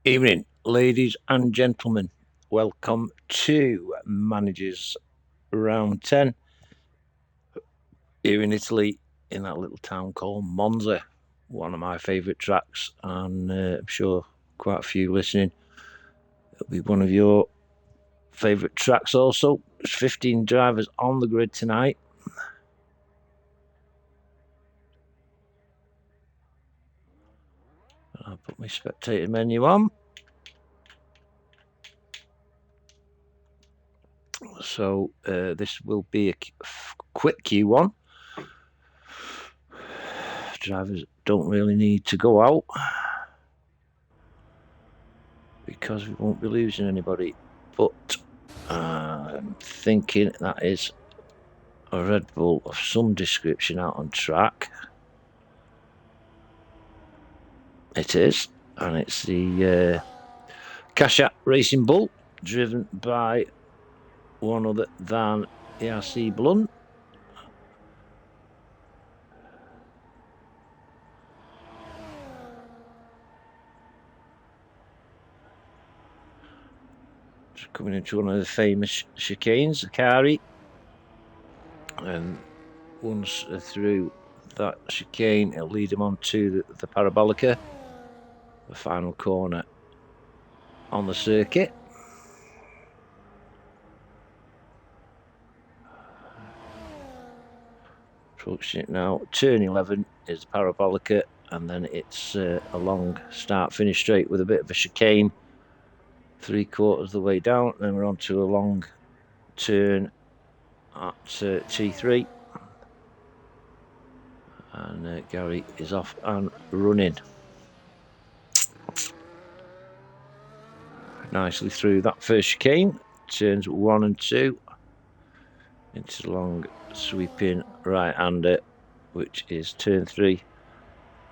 Evening, ladies and gentlemen. Welcome to Managers Round 10 here in Italy, in that little town called Monza. One of my favourite tracks, and I'm sure quite a few listening. It'll be one of your favourite tracks also. There's 15 drivers on the grid tonight. I'll put my spectator menu on. So this will be a quick Q1. Drivers don't really need to go out because we won't be losing anybody, but I'm thinking that is a Red Bull of some description out on track. It is, and it's the Kasha Racing Bull, driven by one other than ERC Blunt. Just coming into one of the famous chicanes, the Kari, and once through that chicane, it'll lead him on to the Parabolica, the final corner on the circuit. Approaching it now. Turn 11 is the Parabolica, and then it's a long start-finish straight with a bit of a chicane 3/4 of the way down. Then we're on to a long turn at T3, and Gary is off and running nicely through that first chicane. Turns 1 and 2 into the long sweeping right-hander, which is turn 3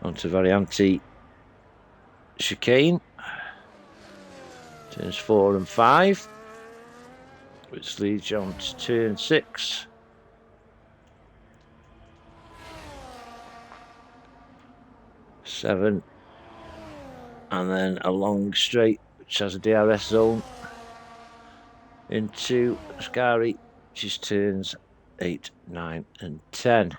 onto Varianti chicane. Turns 4 and 5, which leads you on to turn 6. Seven, and then a long straight which has a DRS zone into Scary, which is turns 8, 9 and 10.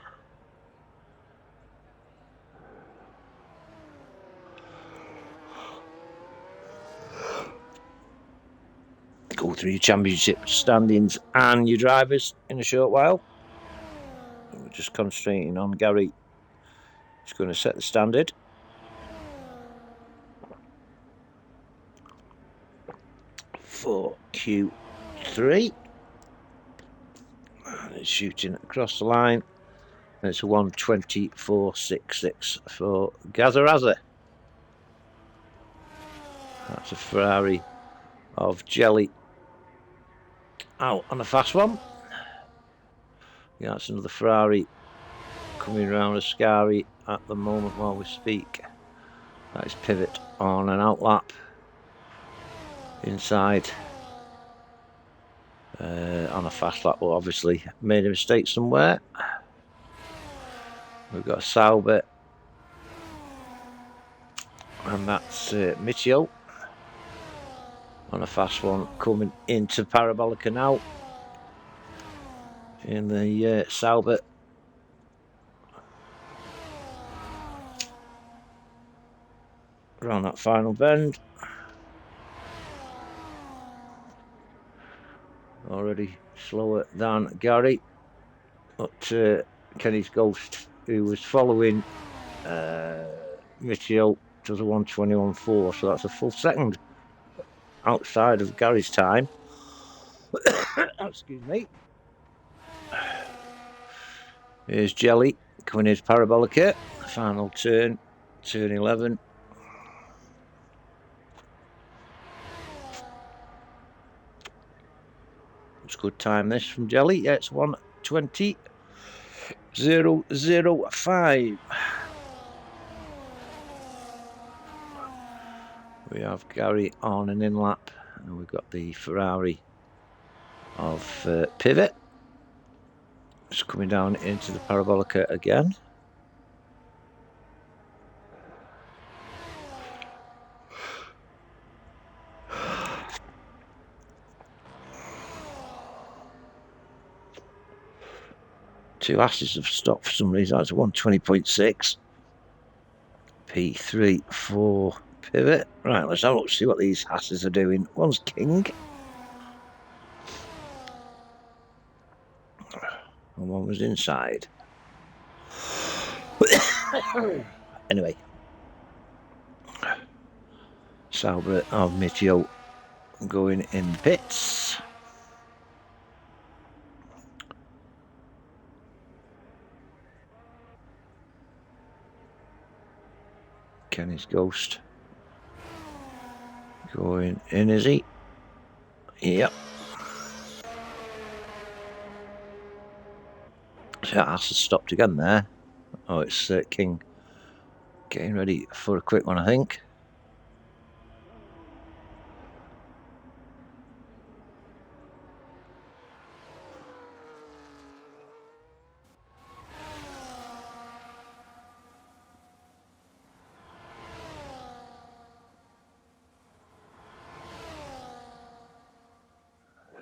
Go through your championship standings and your drivers in a short while. We're just concentrating on Gary. He's going to set the standard. For Q3, and it's shooting across the line, and it's a 1:24.66 for Gazaraza. That's a Ferrari of Jelly out on a fast one. Yeah, that's another Ferrari coming around Ascari at the moment while we speak. That is Pivot on an outlap inside on a fast lap. Well, obviously made a mistake somewhere. We've got Sauber, and that's Mitchell on a fast one coming into Parabolica now in the Sauber. Around that final bend. Already slower than Gary, but Kenny's Ghost, who was following Mitchell, does a 1:21.4, so that's a full second outside of Gary's time. Excuse me. Here's Jelly coming into Parabolica, final turn, turn 11. It's good time this from Jelly. Yeah, it's 1:20.005. We have Gary on an in lap, and we've got the Ferrari of Pivot. It's coming down into the Parabolica again. Two asses have stopped for some reason. That's 120.6. P3 for pivot. Right, let's have a look, see what these asses are doing. One's king. And one was inside. Anyway. Sauber of Mitio going in the pits. Kenny's Ghost going in, is he? Yep. So that has to stopped again there. Oh, it's King getting ready for a quick one, I think.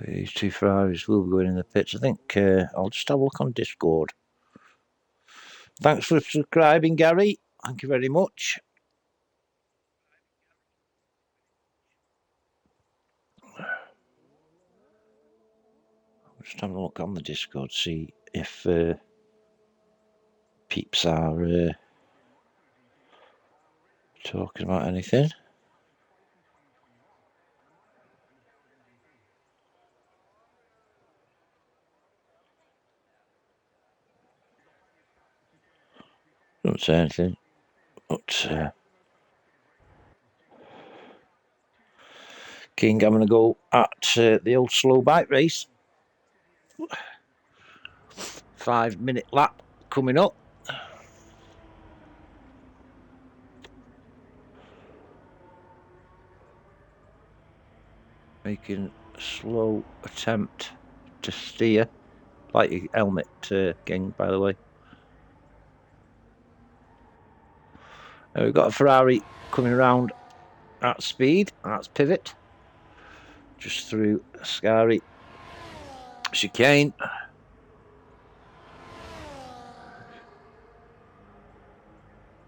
These two Ferraris will be going in the pits. I think I'll just have a look on Discord. Thanks for subscribing, Gary. Thank you very much. Just having a look on the Discord, see if peeps are talking about anything. Don't say anything, but King, I'm going to go at the old slow bike race. 5-minute lap coming up. Making a slow attempt to steer. Like your helmet, King, by the way. We've got a Ferrari coming around at speed. That's pivot. Just through Scary chicane.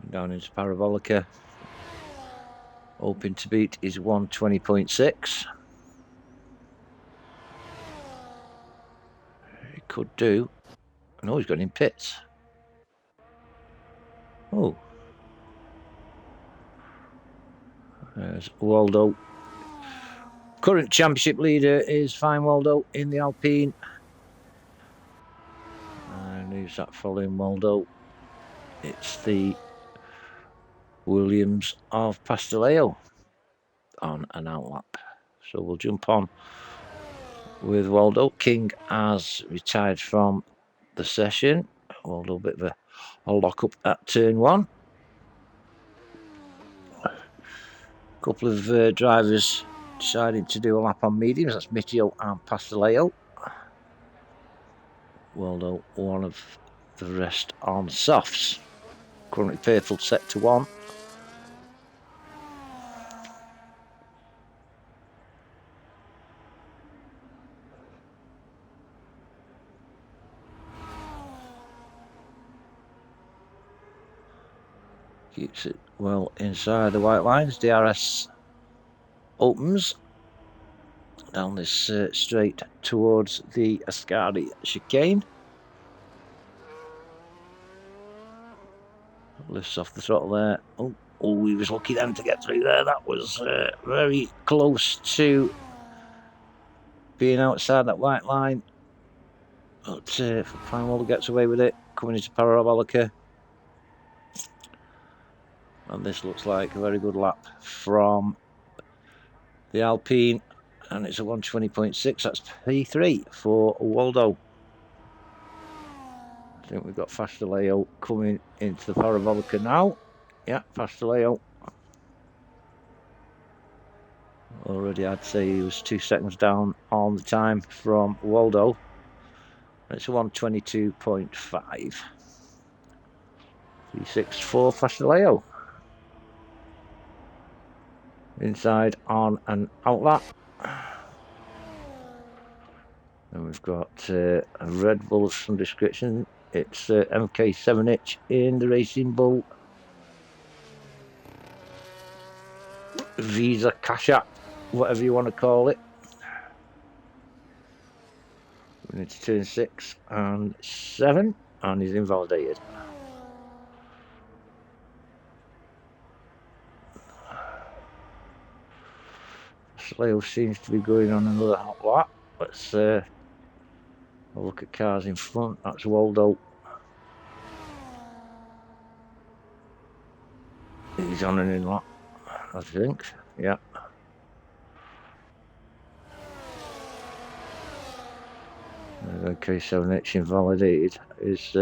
Down into Parabolica. Hoping to beat is 120.6. He could do. No, he's got in pits. Oh. There's Waldo. Current championship leader is Fine Waldo in the Alpine. And who's that following Waldo? It's the Williams of Pasteleo on an outlap. So we'll jump on with Waldo. King has retired from the session. Waldo, a bit of a lock up at turn one. A couple of drivers deciding to do a lap on mediums. That's Mitio and Pasteleo. Waldo, one of the rest on softs. Currently purple set to 1. Keeps it well inside the white lines. DRS opens down this straight towards the Ascari chicane. Lifts off the throttle there. Oh, he was lucky then to get through there. That was very close to being outside that white line. But Fine Waldo gets away with it. Coming into Parabolica. And this looks like a very good lap from the Alpine. And it's a 120.6. That's P3 for Waldo. I think we've got Pasteleo coming into the Parabolica now. Yeah, Pasteleo. Already I'd say he was 2 seconds down on the time from Waldo. It's a 122.5. P6 for Pasteleo. Inside on an outlap. And we've got a Red Bull of some description. It's MK7H in the Racing Bull Visa Cash App, whatever you want to call it. We need to turn 6 and 7, and he's invalidated. Slail seems to be going on another hot lap. Let's have a look at cars in front. That's Waldo. He's on an in lap, I think. Yeah. K7H invalidated is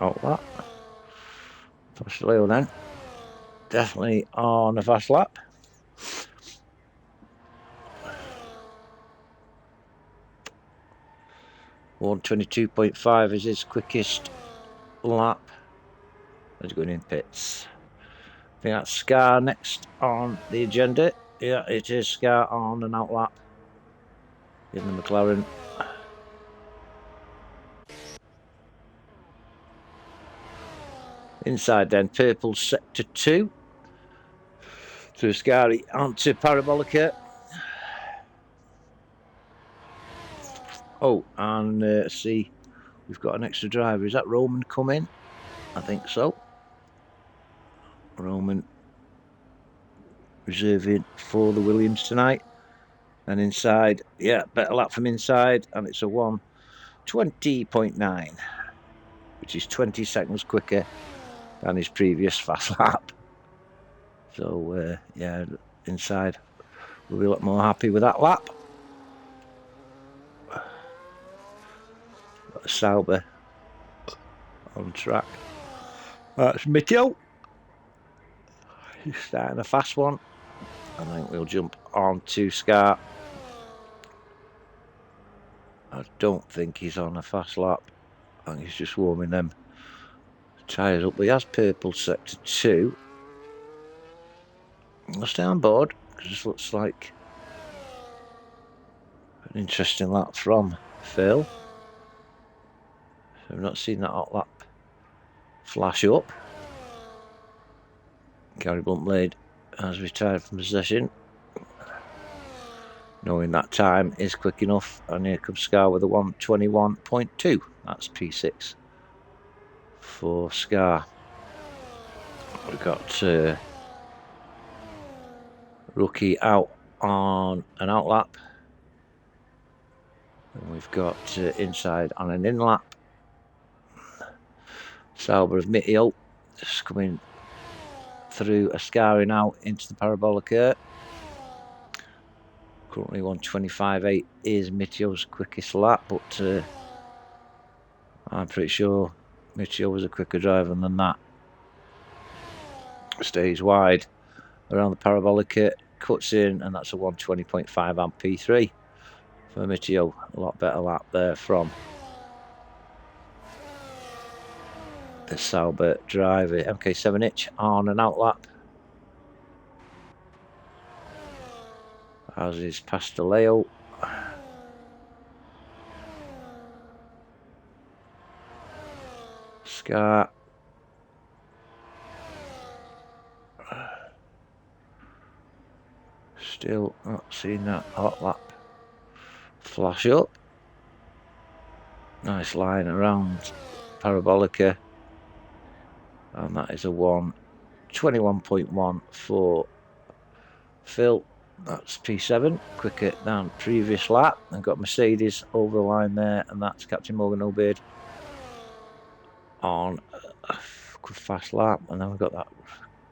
out lap. Fast Leo then. Definitely on a fast lap. .122.5 is his quickest lap. He's going in pits. I think that's Scar next on the agenda. Yeah, it is Scar on an out lap in the McLaren. Inside then, purple sector 2. Through Scary onto Parabolica. Oh, and see, we've got an extra driver. Is that Roman coming? I think so. Roman reserving for the Williams tonight. And inside, yeah, better lap from inside, and it's a 1:20.9, which is 20 seconds quicker than his previous fast lap. So, yeah, inside, we'll be a lot more happy with that lap. Got the Sauber on track. That's Mitchell. He's starting a fast one. I think we'll jump on to Scar. I don't think he's on a fast lap. I think he's just warming them tyres up. But he has purple sector 2. I'll stay on board because this looks like an interesting lap from Phil. So I've not seen that hot lap flash up. Gary Bluntblade has retired from the session, knowing that time is quick enough, and here comes Scar with a 1:21.2. That's P6 for Scar. We've got Rookie out on an out lap, and we've got inside on an in lap. Sauber of Mitchell just coming through a scarring out into the Parabolica. Currently 1:25.8 is Mitchell's quickest lap, but I'm pretty sure Mitchell was a quicker driver than that. Stays wide around the Parabolica, cuts in, and that's a 1:20.5 amp P3 for Mitchell. A lot better lap there from the Sauber driver. MK7H on an out lap, as is Pasteleo. Scar still not seeing that hot lap flash up. Nice line around Parabolica, and that is a 1:21.1 for Phil. That's P7, quicker than previous lap. And got Mercedes over the line there, and that's Captain Morgan Obeid on a fast lap. And then we've got that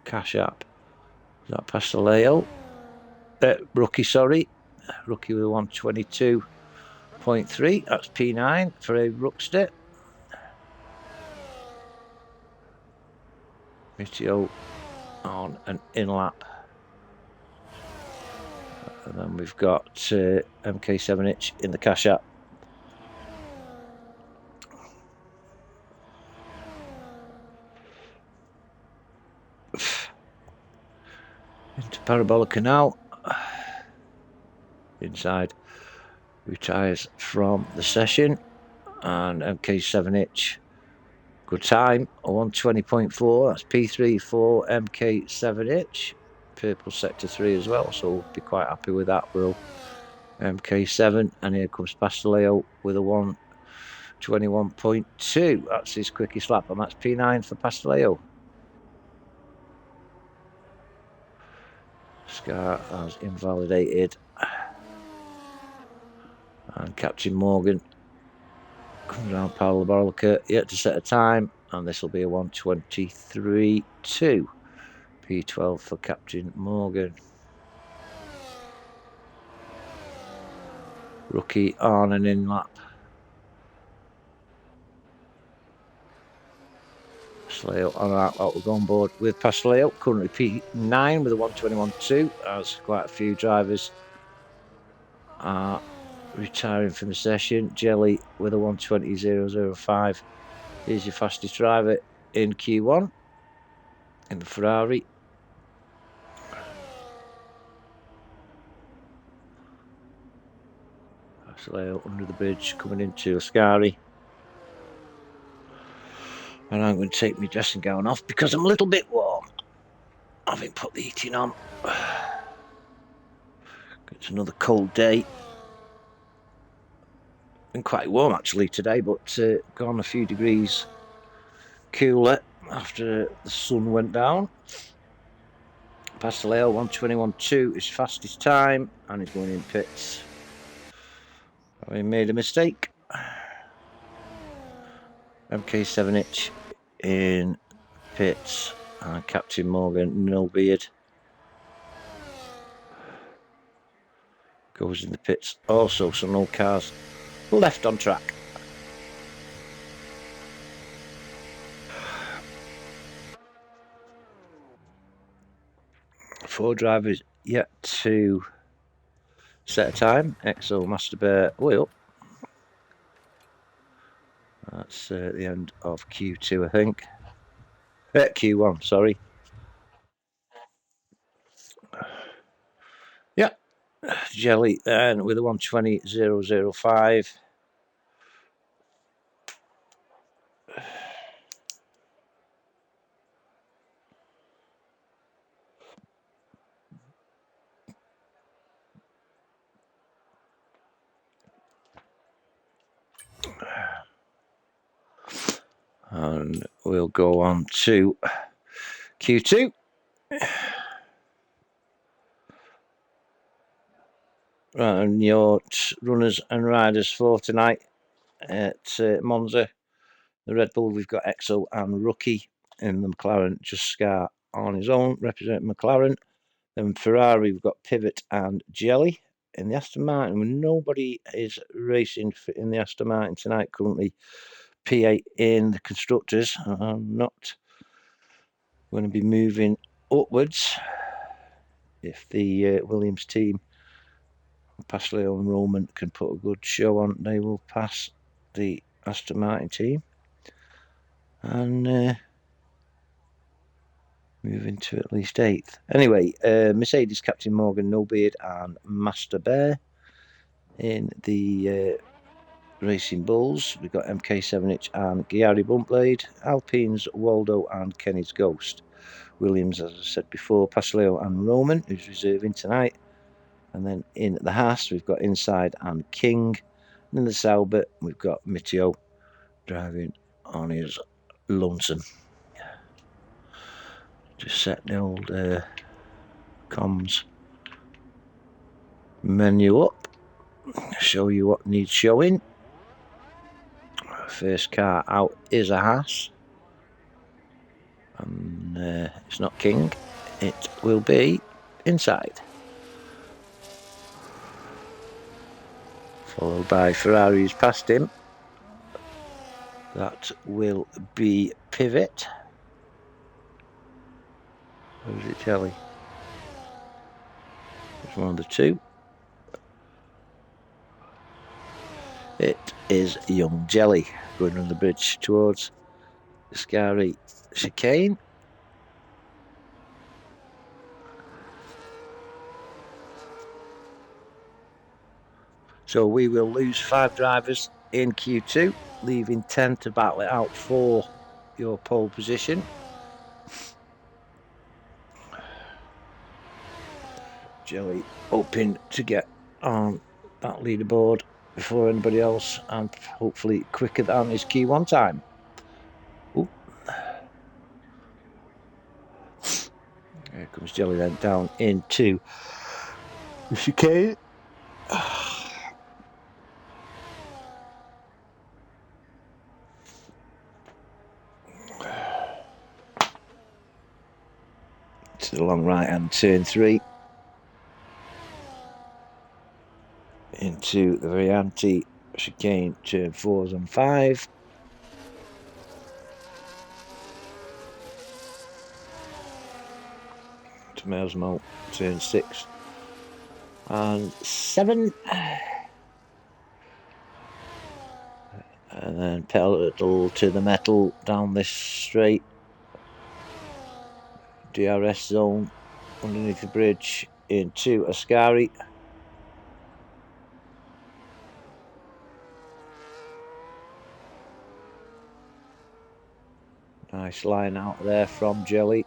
Cash App. Is that Pasteleo? Rookie, sorry. Rookie with a 1:22.3. That's P9 for a Rookster. Mitchell on an in lap. And then we've got MK7H in the Cash App. Into Parabolica now. Inside, retires from the session, and MK7H. Good time, 120.4. That's P3 for MK7H. Purple sector 3 as well, so we'll be quite happy with that. We'll MK7, and here comes Pasteleo with a 121.2. That's his quickest lap, and that's P9 for Pasteleo. Scar has invalidated, and Captain Morgan comes around parabolica yet to set a time, and this will be a 123.2. P12 for Captain Morgan. Rookie on and in lap. Pasteleo on that lap. We're going board with Pasteleo. Currently P9 with a 121.2, as quite a few drivers are retiring from the session. Jelly with a 120.005. Here's your fastest driver in Q1 in the Ferrari. Pasteleo under the bridge coming into Ascari. And I'm going to take my dressing gown off because I'm a little bit warm. Having put the heating on. It's another cold day. Been quite warm actually today, but gone a few degrees cooler after the sun went down. Pasteleo 121.2 is fastest time, and he's going in pits. Having made a mistake. MK7H in pits, and Captain Morgan, no beard, goes in the pits also, so no cars left on track. Four drivers yet to set a time. Exo, Master Bear, way up. That's the end of Q2, I think. Q1, sorry. Yeah, Jelly then with a 120.005. And we'll go on to Q2. And your runners and riders for tonight at Monza. The Red Bull, we've got Exo and Rookie. In the McLaren, just Scar on his own, representing McLaren. Then Ferrari, we've got Pivot and Jelly. In the Aston Martin, nobody is racing in the Aston Martin tonight. Currently P8 in the constructors. I'm not going to be moving upwards. If the Williams team, Pasteleo and Roman, can put a good show on, they will pass the Aston Martin team and move into at least 8th. Anyway, Mercedes, Captain Morgan, No Beard and Master Bear. In the Racing Bulls, we've got MK7H and Ghiari Bumpblade. Alpines, Waldo and Kenny's Ghost. Williams, as I said before, Pasteleo and Roman, who's reserving tonight. And then in the Haas, we've got Inside and King. And in the Sauber, we've got Mitio driving on his lonesome. Just set the old comms menu up, show you what needs showing. First car out is a Haas. And it's not King, it will be Inside. Followed by Ferrari, who's past him. That will be Pivot. Or is it Jelly? It's one of the two. It is Young Jelly going on the bridge towards the Scary chicane. So we will lose 5 drivers in Q2. leaving 10 to battle it out for your pole position. Jelly hoping to get on that leaderboard before anybody else, and hopefully quicker than his Q1 time. Ooh. There comes Jelly then down into the chicane. To the long right hand turn 3. Into the very anti chicane turn 4s and 5. To Mersmo turn 6 and 7. And then pedal to the metal down this straight. DRS zone underneath the bridge into Ascari. Nice line out there from Jelly.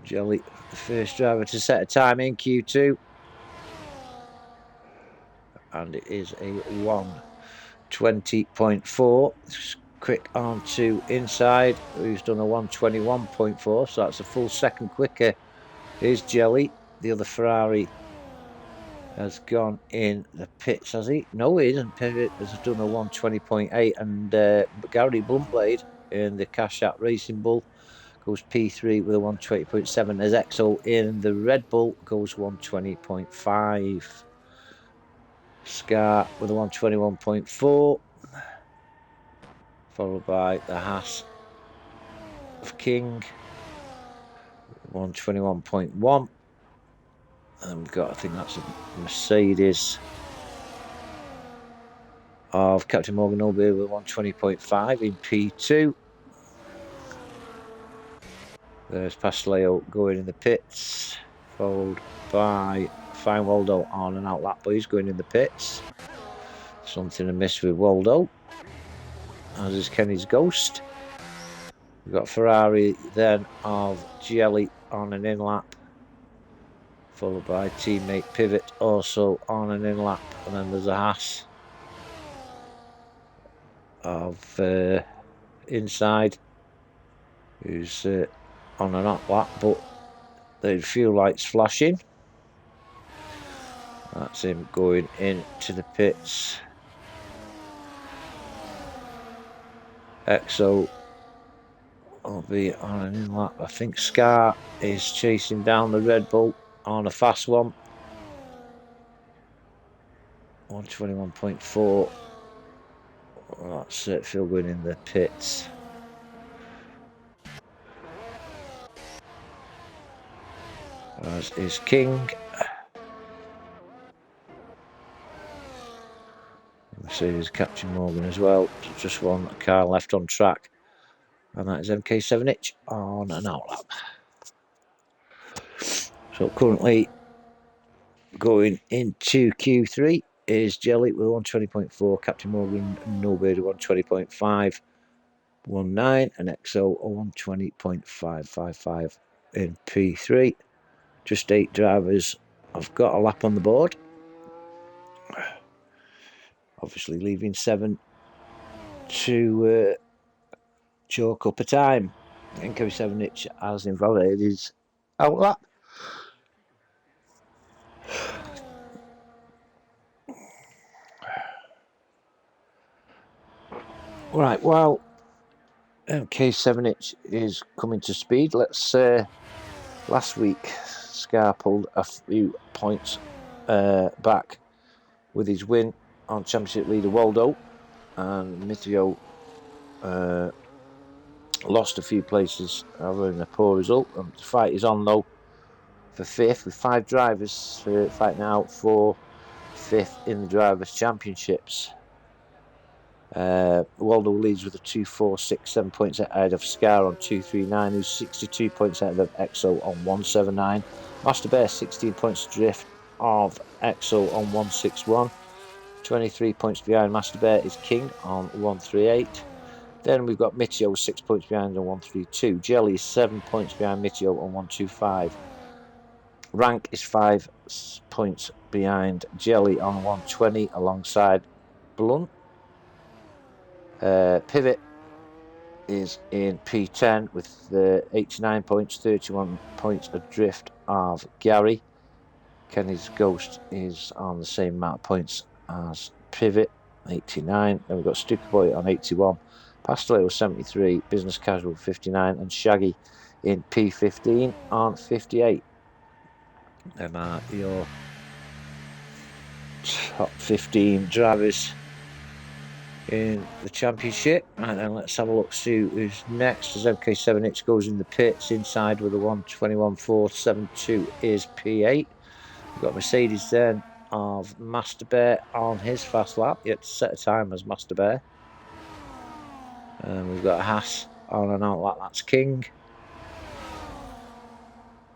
Jelly, the first driver to set a time in Q2. And it is a 1:20.4. Quick on to inside, who's done a 1:21.4, so that's a full second quicker. Here's Jelly. The other Ferrari has gone in the pits, has he? No, he isn't. Pivot has done a 1:20.8, and Gary Bluntblade in the Cash App Racing Bull goes P3 with a 1:20.7. As EXO in the Red Bull goes 1:20.5. Scar with a 1:21.4, followed by the Haas of King, 1:21.1. And we've got, I think that's a Mercedes of Captain Morgan Obi with 1:20.5 in P2. There's Pasteleo going in the pits, followed by Fine Waldo on an out lap, but he's going in the pits. Something amiss with Waldo, as is Kenny's Ghost. We've got Ferrari then of Jelly on an in lap, followed by teammate Pivot also on an in lap, and then there's a Haas of Inside, who's on an up lap, but the fuel lights flashing. That's him going into the pits. EXO will be on an in lap. I think Scar is chasing down the Red Bull on a fast one. 1:21.4. That's it. Phil going in the pits. As is King. Mercedes Captain Morgan as well. Just one car left on track, and that is MK7H on an out lap. So currently going into Q3 is Jelly with 1:20.4, Captain Morgan Nobody 1:20.5, 19, and EXO 1:20.555 in P3. Just 8 drivers have got a lap on the board. Obviously leaving 7 to chalk up a time. NK7H has invalidated his out lap. Right, while MK7H is coming to speed, let's last week Scar pulled a few points back with his win on championship leader Waldo, and Mithio lost a few places having a poor result. The fight is on though for 5th, with 5 drivers fighting out for 5th in the Drivers' Championships. Waldo leads with a 2, 4, 6, 7 points ahead of Scar on 239, who's 62 points ahead of EXO on 179. Master Bear 16 points drift of EXO on 161. 23 points behind Master Bear is King on 138. Then we've got Mitio 6 points behind on 132. Jelly is 7 points behind Mitio on 125. Rank is 5 points behind Jelly on 120 alongside Blunt. Pivot is in P10 with 89 points, 31 points adrift of Gary. Kenny's Ghost is on the same amount of points as Pivot, 89. Then we've got Stuka Boy on 81. Pasteleo 73, Business Casual 59, and Shaggy in P15 on 58. Them are your top 15 drivers in the championship. And then let's have a look, see who's next. As MK7H goes in the pits inside with a 1:21.472 is P8. We've got Mercedes then of Master Bear on his fast lap, yet to set a time as Master Bear. And we've got a Haas on an out lap, that's King.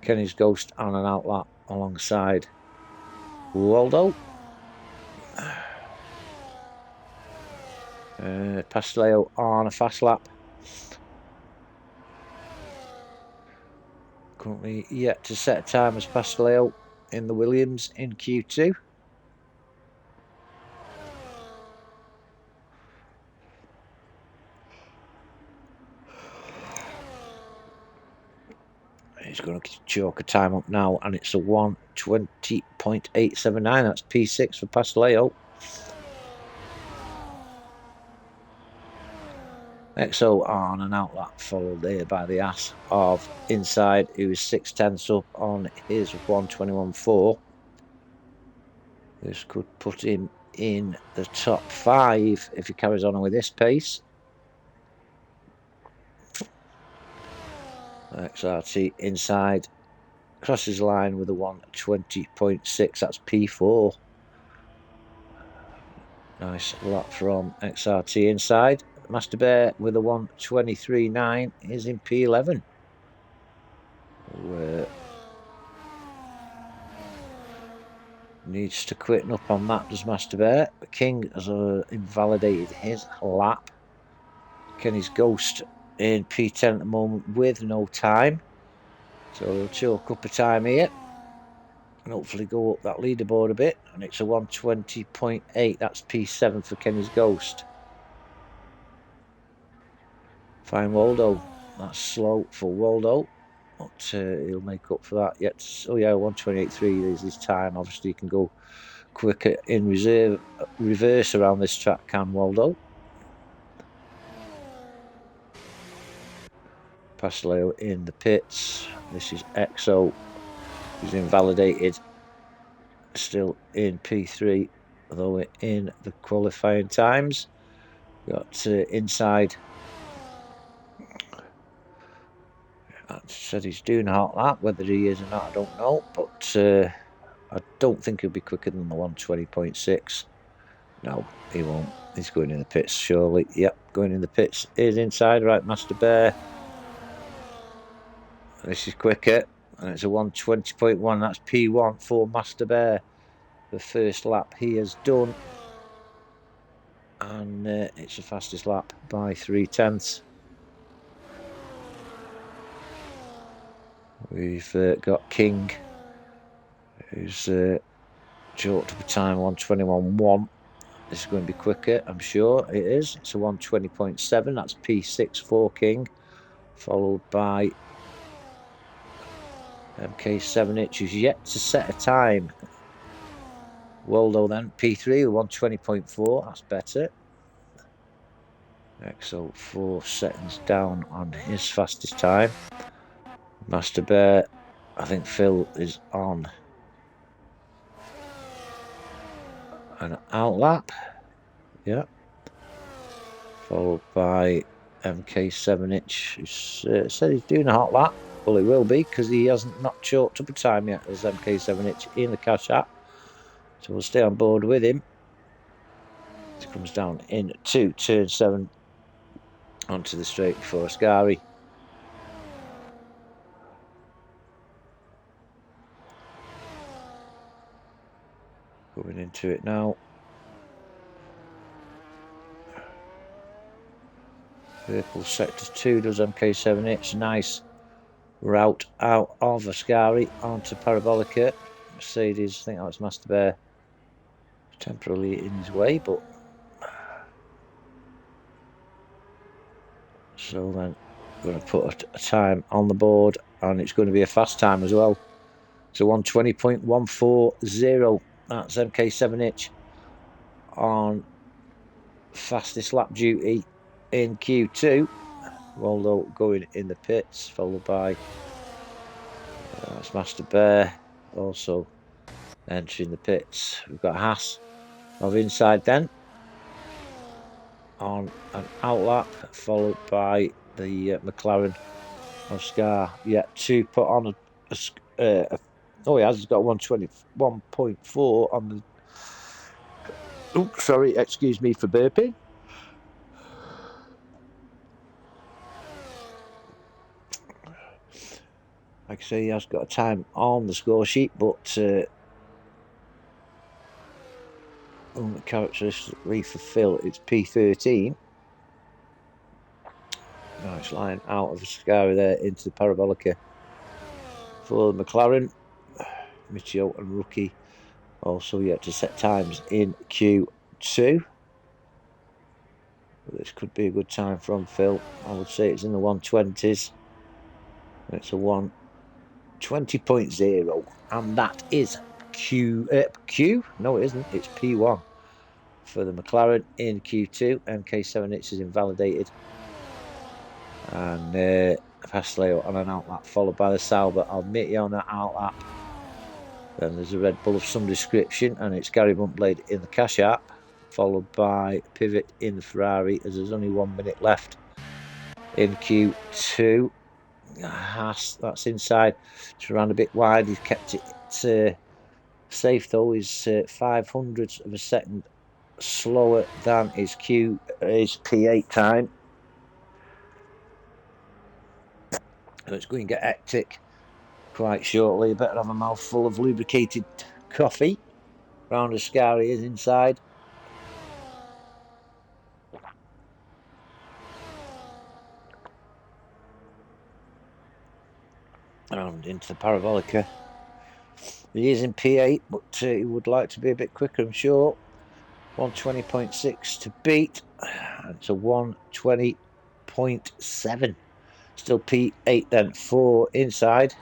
Kenny's Ghost on an out lap alongside Waldo. Pasteleo on a fast lap. Currently yet to set a time as Pasteleo in the Williams in Q2. He's going to chalk a time up now, and it's a 1:20.879. That's P6 for Pasteleo. EXO on an outlap, followed there by the ass of Inside, who is 6/10 up on his 1:21.4. This could put him in the top 5 if he carries on with this pace. XRT Inside crosses the line with a 1:20.6. That's P4. Nice lap from XRT Inside. Master Bear with a 1:23.9 is in P11. Needs to quicken up on that, does Master Bear. King has invalidated his lap. Kenny's Ghost in P10 at the moment with no time. So he'll chalk up a time here and hopefully go up that leaderboard a bit. And it's a 1:20.8. That's P7 for Kenny's Ghost. Fine Waldo. That's slow for Waldo. But he'll make up for that yet. Oh yeah, 1:28.3 is his time. Obviously he can go quicker in reverse around this track, can Waldo. Pasteleo in the pits. This is EXO, who's invalidated. Still in P3, although we're in the qualifying times. We've got Inside. I said he's doing a hot lap. Whether he is or not, I don't know. But I don't think he'll be quicker than the 1:20.6. No, he won't. He's going in the pits, surely. Yep, going in the pits is Inside. Right, Master Bear. This is quicker, and it's a 1:20.1. That's P1 for Master Bear. The first lap he has done, and it's the fastest lap by 3/10. We've got King, who's chalked up a time 1:21.1. This is going to be quicker, I'm sure it is. It's a 1:20.7. That's P6 for King, followed by MK7H, who's yet to set a time. Waldo then, P3 with 1:20.4, that's better. EXO 4 seconds down on his fastest time. Master Bear, I think Phil is on an outlap. Yeah. Followed by MK7H, who said he's doing a hot lap. Well, he will be, because he hasn't not chalked up a time yet as MK7H in the cash app. So we'll stay on board with him. It comes down into turn 7 onto the straight for Ascari. Going into it now. Purple sector 2 does MK7H. Nice route out of Ascari onto Parabolica. Mercedes, I think that was Master Bear, temporarily in his way, but so then we're going to put a time on the board, and it's going to be a fast time as well. So 120.140. That's MK7H on fastest lap duty in Q2. Waldo going in the pits, followed by that's Master Bear also entering the pits. We've got Haas of inside then on an outlap, followed by the McLaren of Scar. Yet to put on oh, he has. He's got 121.4 on the. Oh, sorry, excuse me for burping. Like I say, he has got a time on the score sheet, but characteristically for Phil, it's P13. Nice line out of Scar there into the Parabolica for the McLaren. Michio and Rookie also yet to set times in Q2. This could be a good time from Phil. I would say it's in the 120s. It's a 120.0, and that is Q. No, it isn't. It's P1 for the McLaren in Q2. MK7H is invalidated, and Pasteleo on an outlap, followed by the Sauber. I'll meet you on that outlap. Then there's a Red Bull of some description, and it's Gary Buntblade in the Cash App, followed by Pivot in the Ferrari, as there's only 1 minute left in Q2. Haas, that's inside. It's ran a bit wide. He's kept it safe though. He's 500ths of a second slower than his P8 time. So it's going to get hectic quite shortly. You better have a mouthful of lubricated coffee. Round Ascari is inside. And into the Parabolica. He is in P8, but he would like to be a bit quicker, I'm sure. 120.6 to beat. It's a 120.7. Still P8 then for inside.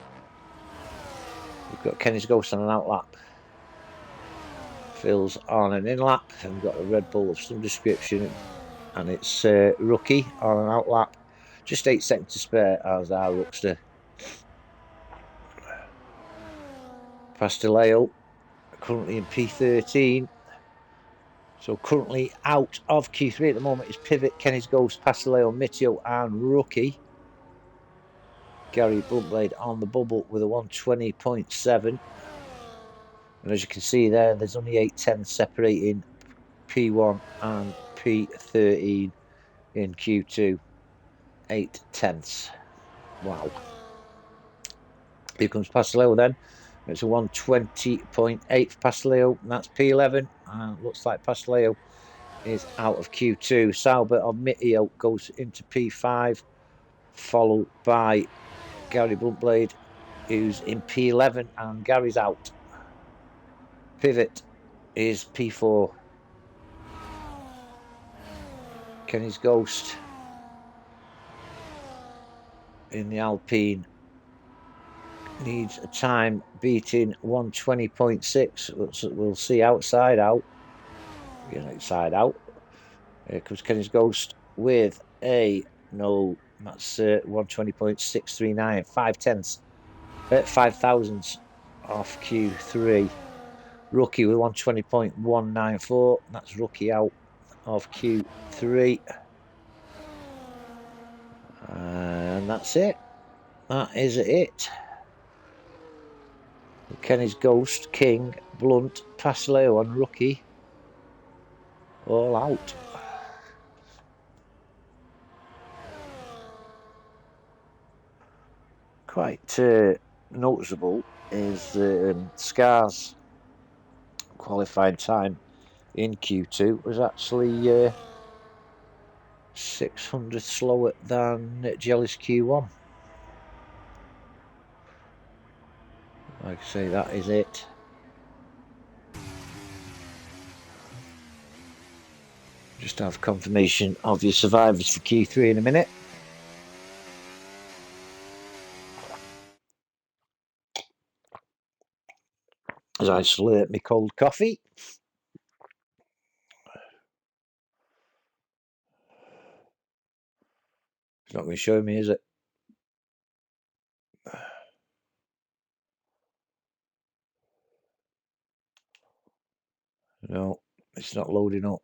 We've got Kenny's Ghost on an outlap. Phil's on an inlap. And we've got a Red Bull of some description. And it's Rookie on an outlap. Just 8 seconds to spare as our Rookster. Pasteleo currently in P13. So currently out of Q3 at the moment is Pivot, Kenny's Ghost, Pasteleo, Mitio and Rookie. Gary Buntblade on the bubble with a 120.7. And as you can see there, there's only 8/10 separating P1 and P13 in Q2. 8/10. Wow. Here comes Pasteleo then. It's a 120.8 for Pasteleo, and that's P11. Looks like Pasteleo is out of Q2. Sauber of Mitio goes into P5, followed by Gary Buntblade, who's in P11, and Gary's out. Pivot is P4. Kenny's Ghost in the Alpine needs a time beating 120.6. We'll see outside out. Inside out. Here comes Kenny's Ghost with a no. That's 120.639. 5/10. 5 thousandths off Q3. Rookie with 120.194. That's Rookie out of Q3. And that's it. That is it. Kenny's Ghost, King, Blunt, Pasteleo and Rookie all out. Quite noticeable is Scar's qualifying time in Q2 was actually 600 slower than Jelly's Q1. Like I say, that is it. Just have confirmation of your survivors for Q3 in a minute. As I slurp my cold coffee. It's not going to show me, is it? No, it's not loading up.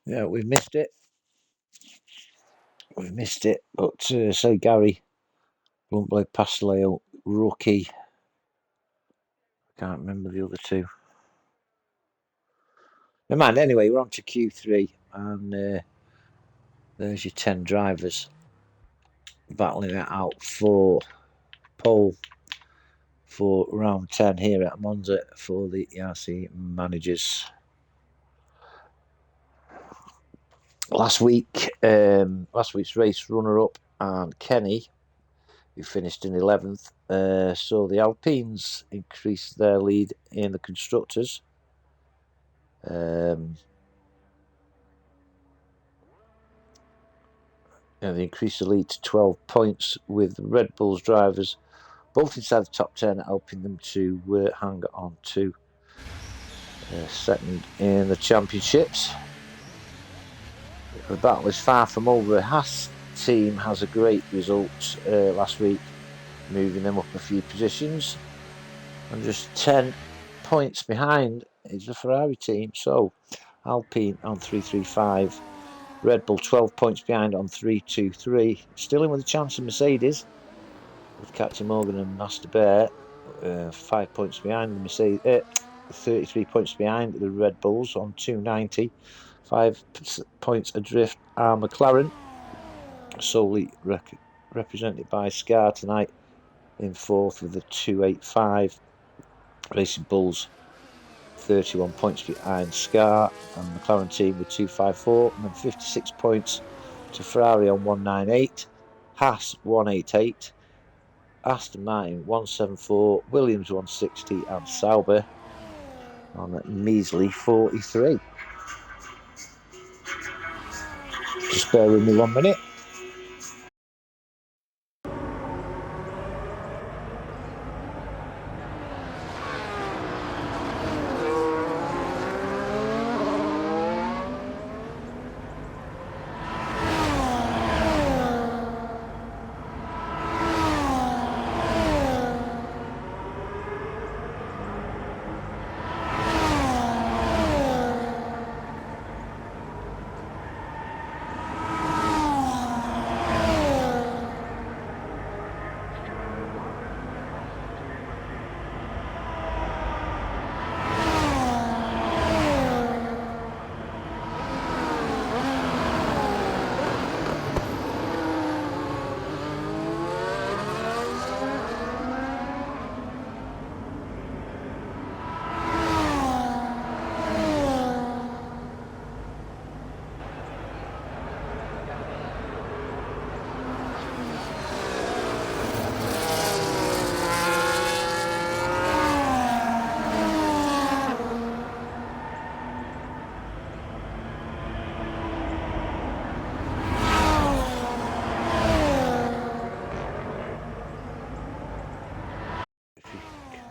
Yeah, we've missed it. We've missed it. But say Gary, Bluntblade Pasteleo, rookie. Can't remember the other two. Never mind. Anyway, we're on to Q3, and there's your 10 drivers battling it out for pole for round 10 here at Monza for the ERC Managers. Last week's race runner-up and Kenny, who finished in 11th, so the Alpines increased their lead in the constructors. They increased the lead to 12 points with Red Bull's drivers both inside the top 10, helping them to hang on to second in the championships. The battle is far from over. Haas team has a great result last week, moving them up a few positions, and just 10 points behind is the Ferrari team. So Alpine on 335, Red Bull 12 points behind on 323, still in with a chance of Mercedes with Captain Morgan and Master Bear 5 points behind the Mercedes, 33 points behind the Red Bulls on 290, 5 points adrift are McLaren, solely represented by Scar tonight in fourth with a 285. Racing Bulls 31 points behind Scar and McLaren team with 254, and then 56 points to Ferrari on 198, Haas 188, Aston Martin 174, Williams 160, and Sauber on a measly 43. Just bear with me 1 minute.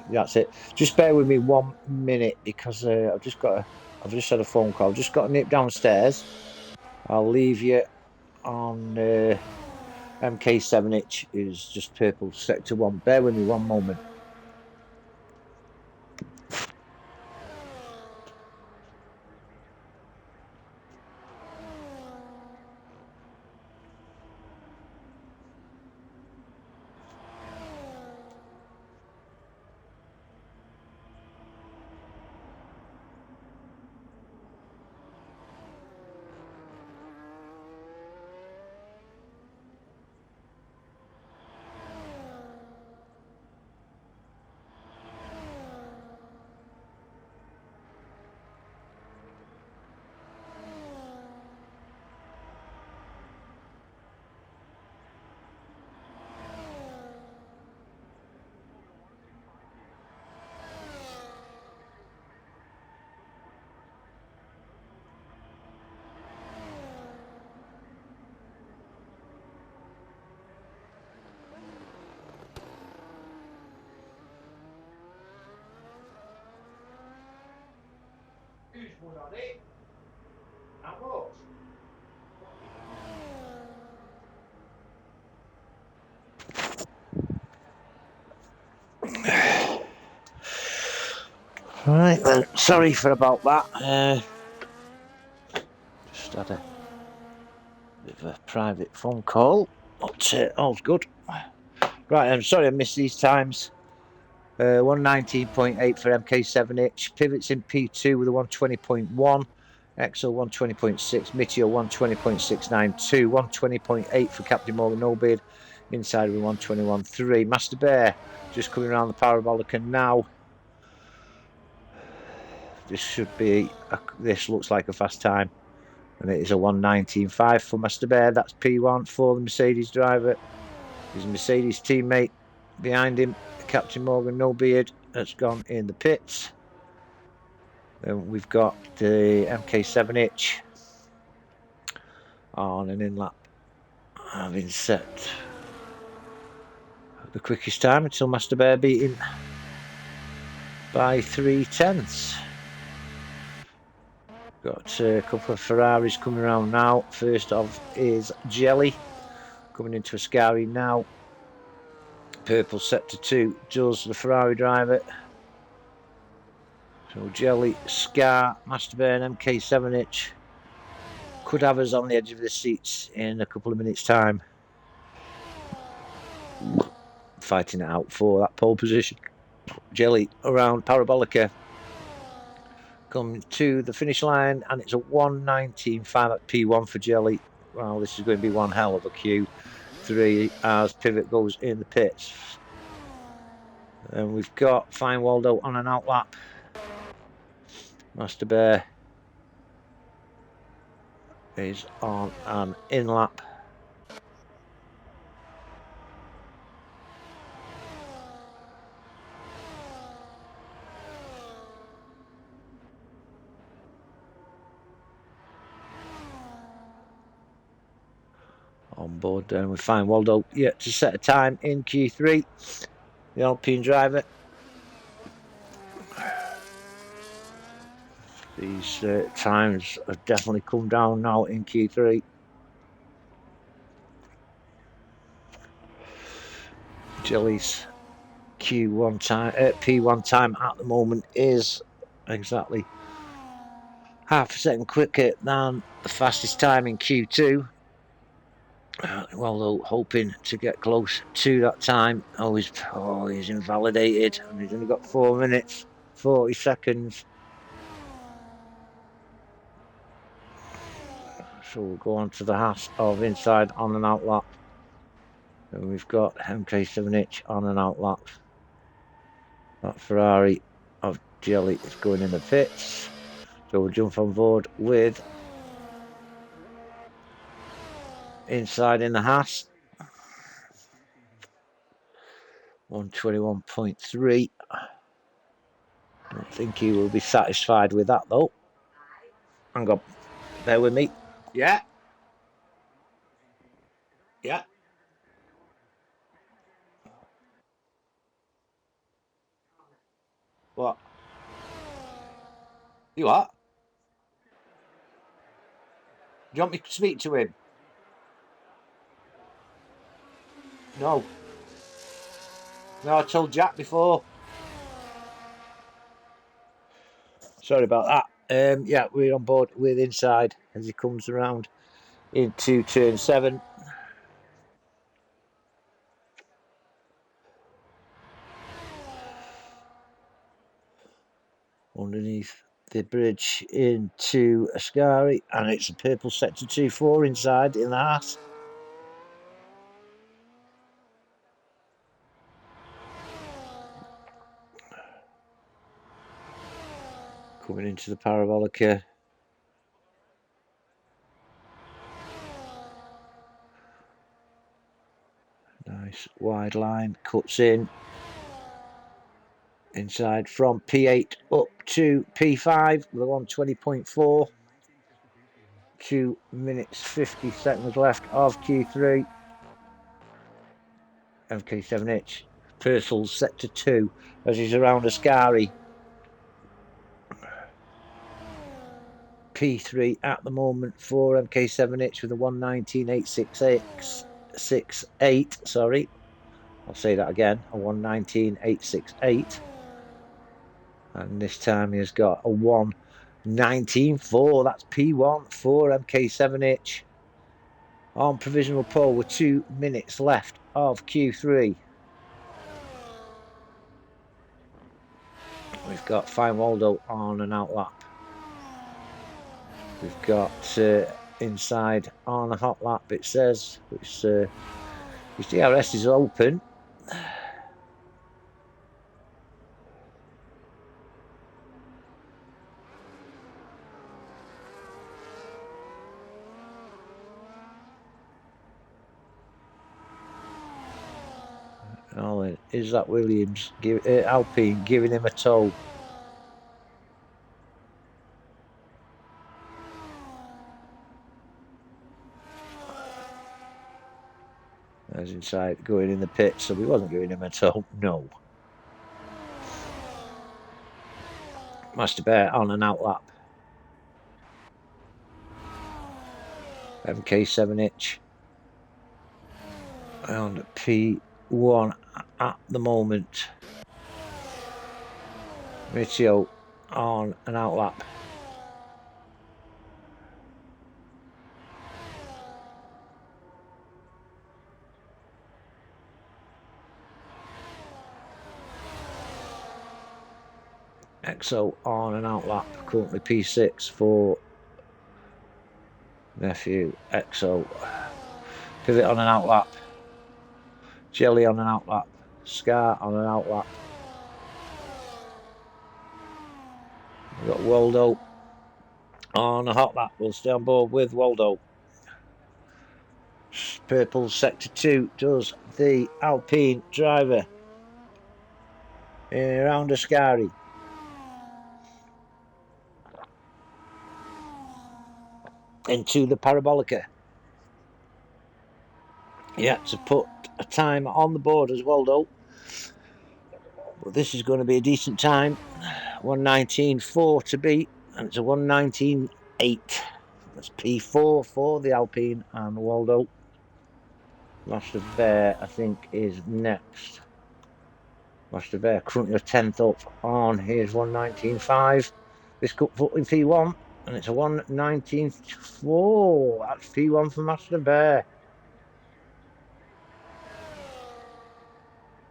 That's it. Just bear with me 1 minute because I've just had a phone call. I've just got to nip downstairs. I'll leave you on MK7H is just purple sector 1. Bear with me 1 moment. Right then, sorry for about that. Just had a bit of a private phone call, but all's good. Right, I'm sorry I missed these times. 119.8 for MK7H, pivots in P2 with a 120.1, EXO 120.6, Meteor 120.692, 120.8 for Captain Morgan No Bid, inside with 121.3. Master Bear just coming around the parabolic now. This looks like a fast time, and it is a 119.5 for Master Bear. That's P1 for the Mercedes driver. His Mercedes teammate behind him, Captain Morgan No Beard, has gone in the pits. Then we've got the MK7H on an in-lap, having set the quickest time until Master Bear beat him by 3/10. Got a couple of Ferraris coming around now. First off is Jelly coming into Ascari now. Purple set to 2 does the Ferrari driver. So Jelly, Scar, Master Bear and MK7H could have us on the edge of the seats in a couple of minutes' time. Fighting it out for that pole position. Jelly around Parabolica. Coming to the finish line, and it's a 119.5 at P1 for Jelly. Well, this is going to be one hell of a Q3 as Pivot goes in the pits. And we've got Fine Waldo on an outlap. Master Bear is on an in-lap. On board then with Fine Waldo yet to set a time in Q3. The Alpine driver. These times have definitely come down now in Q3. Jelly's Q1 time, P1 time at the moment is exactly half a second quicker than the fastest time in Q2. Waldo hoping to get close to that time. He's invalidated, and he's only got 4 minutes, 40 seconds. So we'll go on to the Haas of inside on an outlap. And we've got MK7H on an outlap. That Ferrari of Jelly is going in the pits. So we'll jump on board with inside in the Haas. 121.3. I don't think he will be satisfied with that though. Hang on, bear with me. Yeah. Yeah. What? You what? Do you want me to speak to him? No. No, I told Jack before. Sorry about that. Yeah, we're on board with inside as he comes around into turn 7. Underneath the bridge into Ascari, and it's a purple sector 2-4 inside in the Haas. Coming into the Parabolica. Nice wide line, cuts in inside from P8 up to P5 with a 120.4. 2 minutes 50 seconds left of Q3. MK7H Purcell's set to 2 as he's around Ascari. P3 at the moment for MK7H with a 119.868. Sorry, I'll say that again, a 119.868. And this time he's got a 119.4. That's P1 for MK7H. On provisional pole with 2 minutes left of Q3. We've got Fine Waldo on an outlap. We've got inside on a hot lap, it says, which DRS is open. Oh, is that Williams? Alpine giving him a tow. As inside going in the pit, so he wasn't giving him a tow. No. Master Bear on an outlap. MK7H and P1 at the moment. Mitio on an outlap. EXO on an outlap, currently P6 for nephew. EXO. Pivot on an outlap. Jelly on an outlap. Scar on an outlap. We've got Waldo on a hot lap. We'll stay on board with Waldo. Purple sector 2 does the Alpine driver around Ascari. Into the Parabolica. He had to put a time on the board as Waldo. But this is going to be a decent time. 119.4 to beat, and it's a 119.8. That's P4 for the Alpine and Waldo. Master Bear, I think, is next. Master Bear currently a 10th up on his 119.5. This cut foot in P1, and it's a 119.4. That's P1 for Master Bear.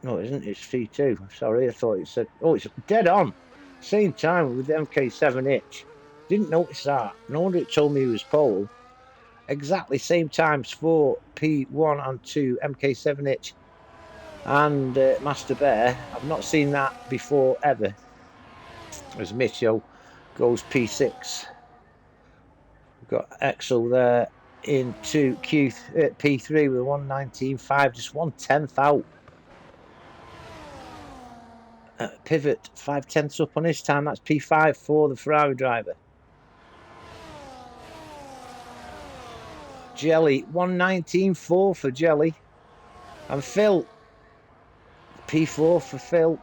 No, it isn't. It's P2. Sorry, I thought it said. Oh, it's dead on. Same time with the MK7H. Didn't notice that. No wonder it told me he was pole. Exactly same times for P1 and 2, MK7H and Master Bear. I've not seen that before ever. As Mitchell goes P6. We've got EXO there into P3 with 119.5, just 1/10 out. Pivot 5/10 up on his time. That's P5 for the Ferrari driver. Jelly 119.4 for Jelly, and Phil P4 for Phil.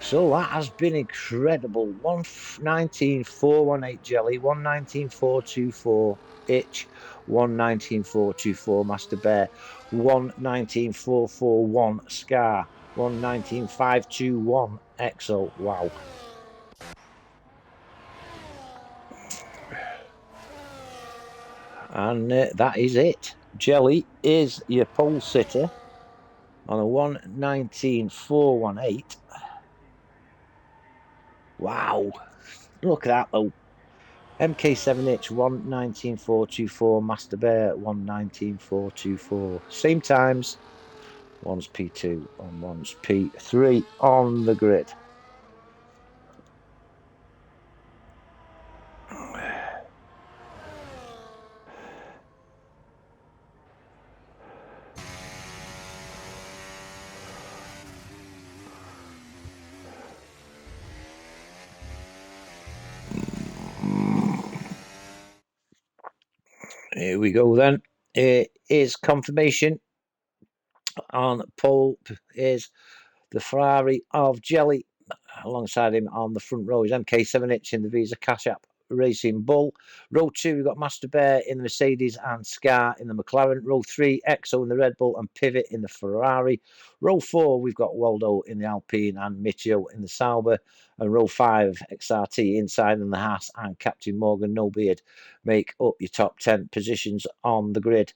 So that has been incredible. 119.418 Jelly, 119.424 Itch, 119.424 Master Bear, 119.441 Scar, 119.521 EXO. Wow. And that is it. Jelly is your pole sitter on a 119.418. Wow. Look at that though. MK7H 119.424, Master Bear 119.424. Same times. One's P2 and one's P3 on the grid. Here we go then. It is confirmation on pole is the Ferrari of Jelly. Alongside him on the front row is MK7H in the Visa Cash App Racing Bull. Row 2, we've got Master Bear in the Mercedes and Scar in the McLaren. Row 3, Exo in the Red Bull and Pivot in the Ferrari. Row 4, we've got Waldo in the Alpine and Mitchell in the Sauber. And row 5, XRT inside in the Haas and Captain Morgan No Beard make up your top 10 positions on the grid.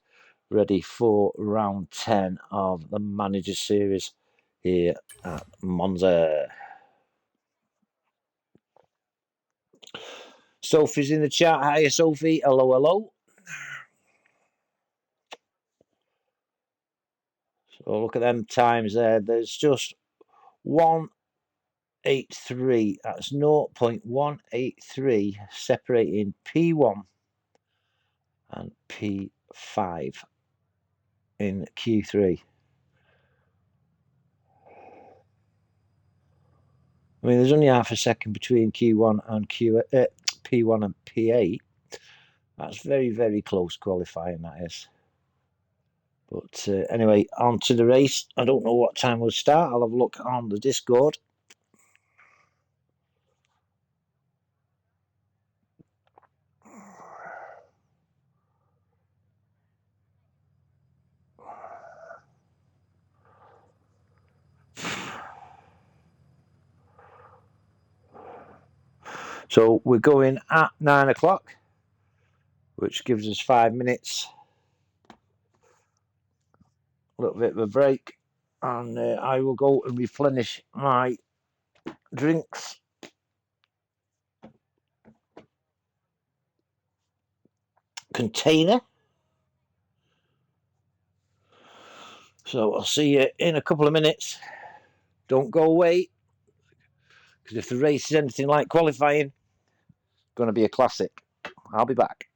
Ready for round 10 of the Managers Series here at Monza. Sophie's in the chat. Hiya, Sophie. Hello, hello. So look at them times there. There's just 183. That's 0.183 separating P1 and P5 in Q3. I mean, there's only half a second between Q1 and P1 and P8. That's very, very close qualifying, that is. But anyway, on to the race. I don't know what time we'll start. I'll have a look on the Discord. So we're going at 9 o'clock, which gives us 5 minutes. A little bit of a break. And I will go and replenish my drinks. Container. So I'll see you in a couple of minutes. Don't go away, because if the race is anything like qualifying, it's going to be a classic. I'll be back.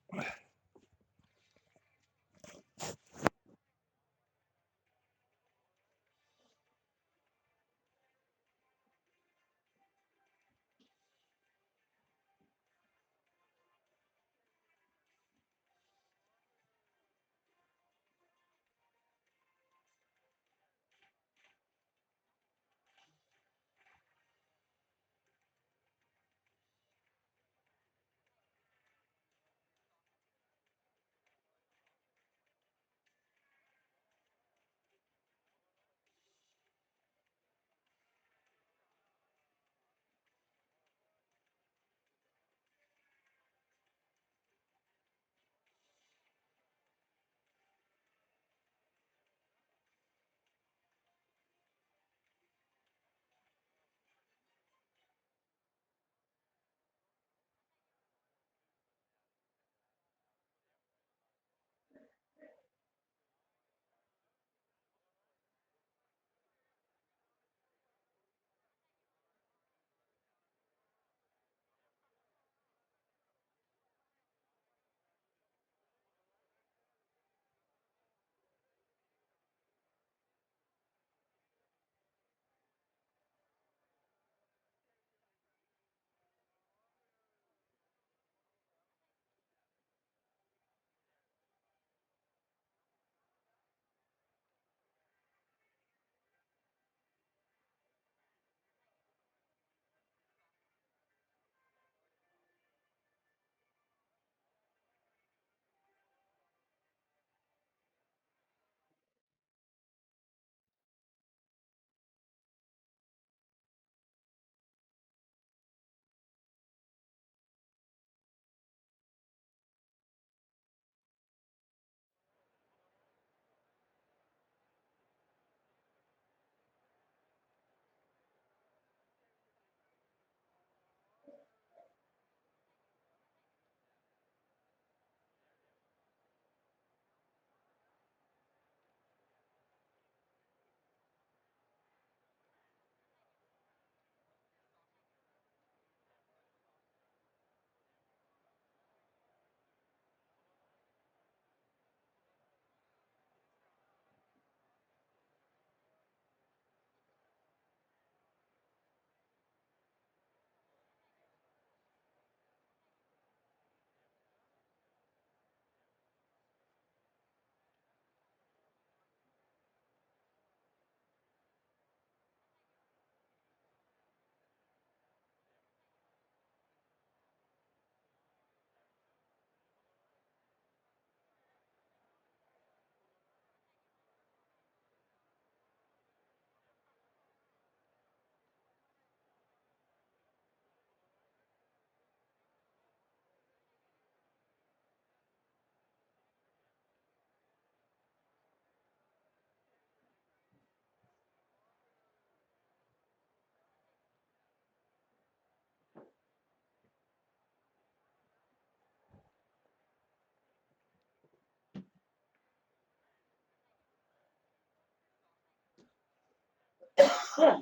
Just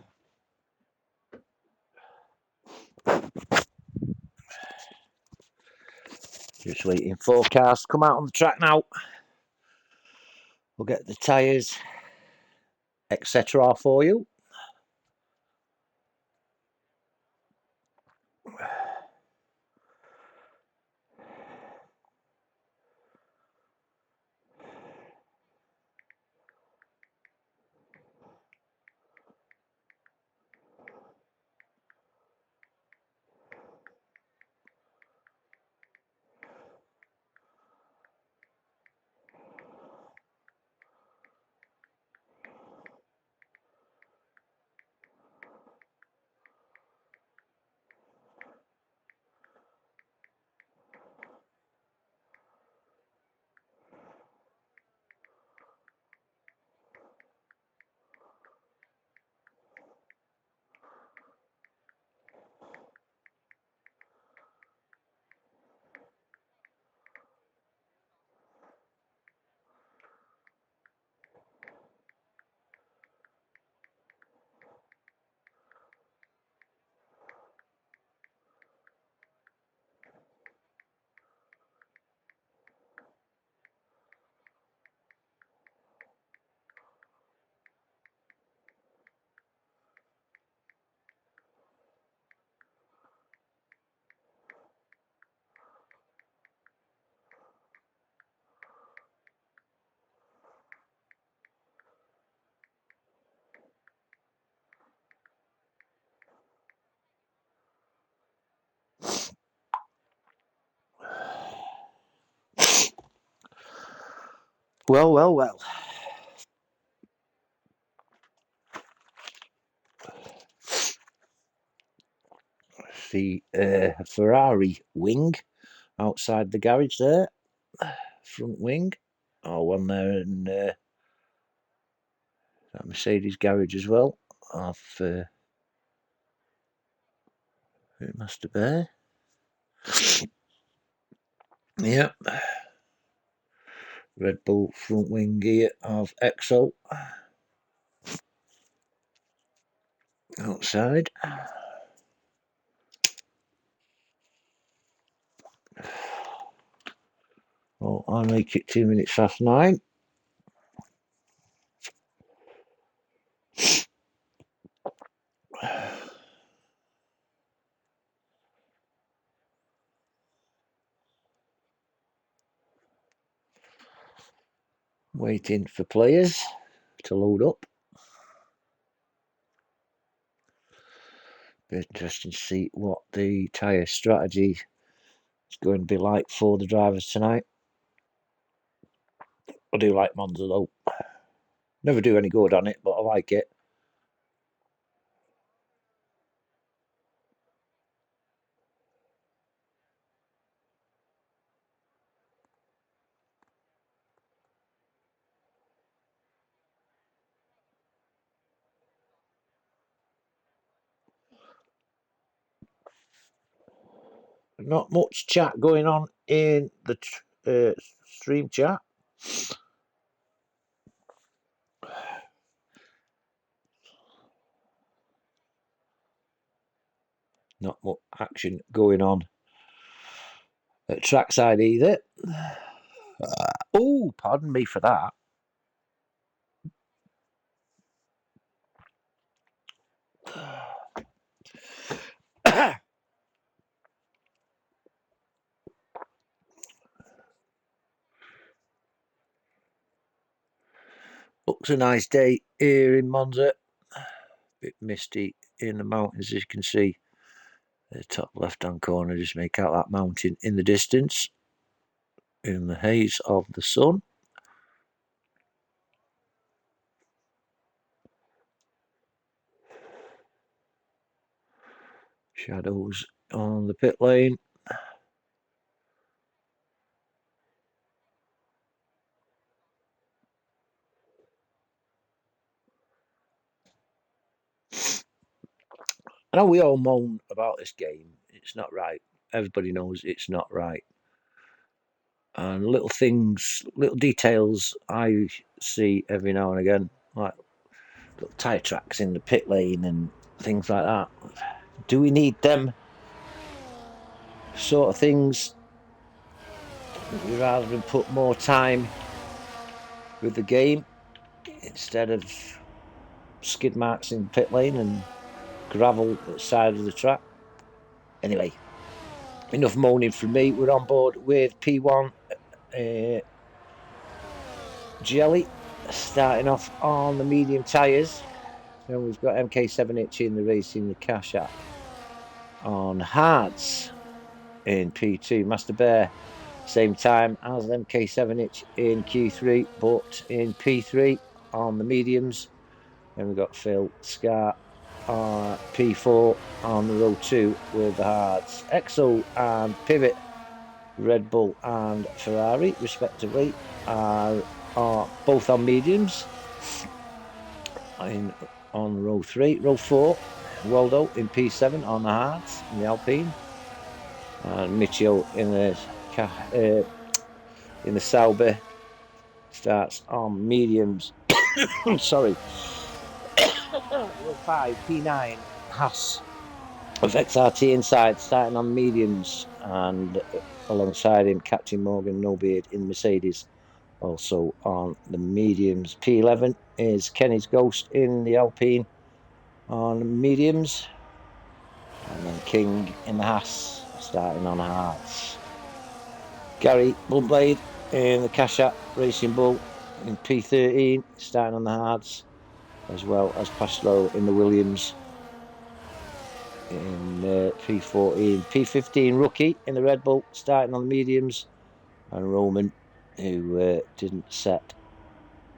waiting for cars to come out on the track now. We'll get the tyres, etc. for you. Well. The Ferrari wing outside the garage there, front wing. Oh, one there in that Mercedes garage as well. Off Master Bear. Yep. Red Bull front wing gear of EXO outside. Oh, I'll make it 2 minutes past 9. Waiting for players to load up. Be interesting to see what the tyre strategy is going to be like for the drivers tonight. I do like Monza though. Never do any good on it, but I like it. Not much chat going on in the stream chat. Not much action going on at trackside either. Oh, pardon me for that. Looks a nice day here in Monza. Bit misty in the mountains, as you can see. The top left-hand corner, just make out that mountain in the distance, in the haze of the sun. Shadows on the pit lane. I know we all moan about this game. It's not right. Everybody knows it's not right. And little things, little details I see every now and again, like got tyre tracks in the pit lane and things like that. Do we need them sort of things? Would we rather than put more time with the game instead of skid marks in the pit lane and gravel at the side of the track? Anyway, enough moaning from me. We're on board with P1 Jelly, starting off on the medium tyres. Then we've got MK7H in the racing, the cash app on hards in P2. Master Bear, same time as MK7H in Q3, but in P3 on the mediums. Then we've got Phil Scar P4 on the row 2 with the hards. EXO and Pivot, Red Bull and Ferrari, respectively, are both on mediums. On row 3, row 4, Waldo in P7 on the hards in the Alpine, and Michio in the Sauber starts on mediums. Sorry. Row 5, P9, Haas of XRT inside, starting on mediums, and alongside him, Captain Morgan No Beard in Mercedes, also on the mediums. P11 is Kenny's Ghost in the Alpine on mediums, and then King in the Haas, starting on hards. Gary Bullblade in the Cash App Racing Bull in P13, starting on the hards, as well as Pastlo in the Williams in P14. P15 Rookie in the Red Bull, starting on the mediums, and Roman, who didn't set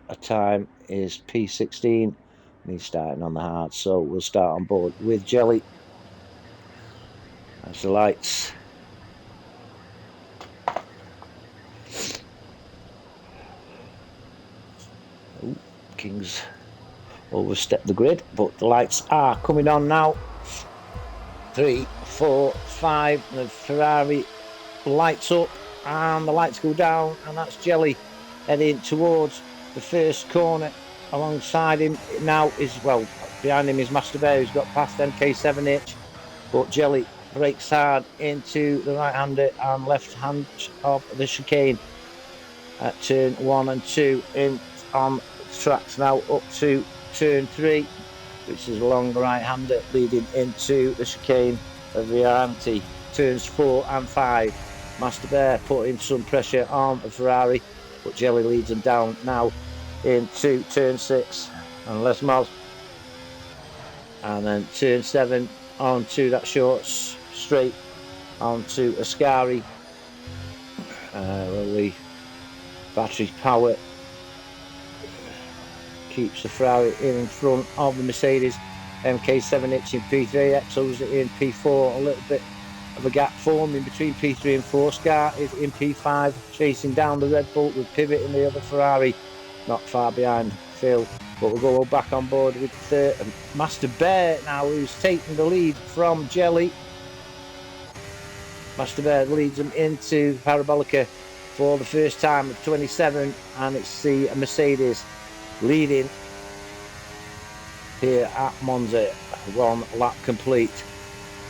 a time, is P16, and he's starting on the hard. So we'll start on board with Jelly as the lights King's overstepped the grid, but the lights are coming on now. 3, 4, 5, the Ferrari lights up and the lights go down, and that's Jelly heading towards the first corner. Alongside him now is, well, behind him is Master Bear, who's got past MK7H, but Jelly brakes hard into the right hander and left hand of the chicane at turn 1 and 2 in on tracks now up to turn 3, which is along the right hander leading into the chicane of the anti. Turns 4 and 5, Master Bear putting some pressure on the Ferrari, but Jelly leads them down now into turn 6 and Les Moz, and then turn 7 onto that short straight onto Ascari, where the battery power keeps the Ferrari in front of the Mercedes. MK7H in P3, Exos in P4, a little bit of a gap forming between P3 and 4. Scar is in P5, chasing down the Red Bull with Pivot in the other Ferrari, not far behind Phil. But we'll go back on board with Master Bear now, who's taking the lead from Jelly. Master Bear leads them into Parabolica for the first time of 27, and it's the Mercedes leading here at Monza. 1 lap complete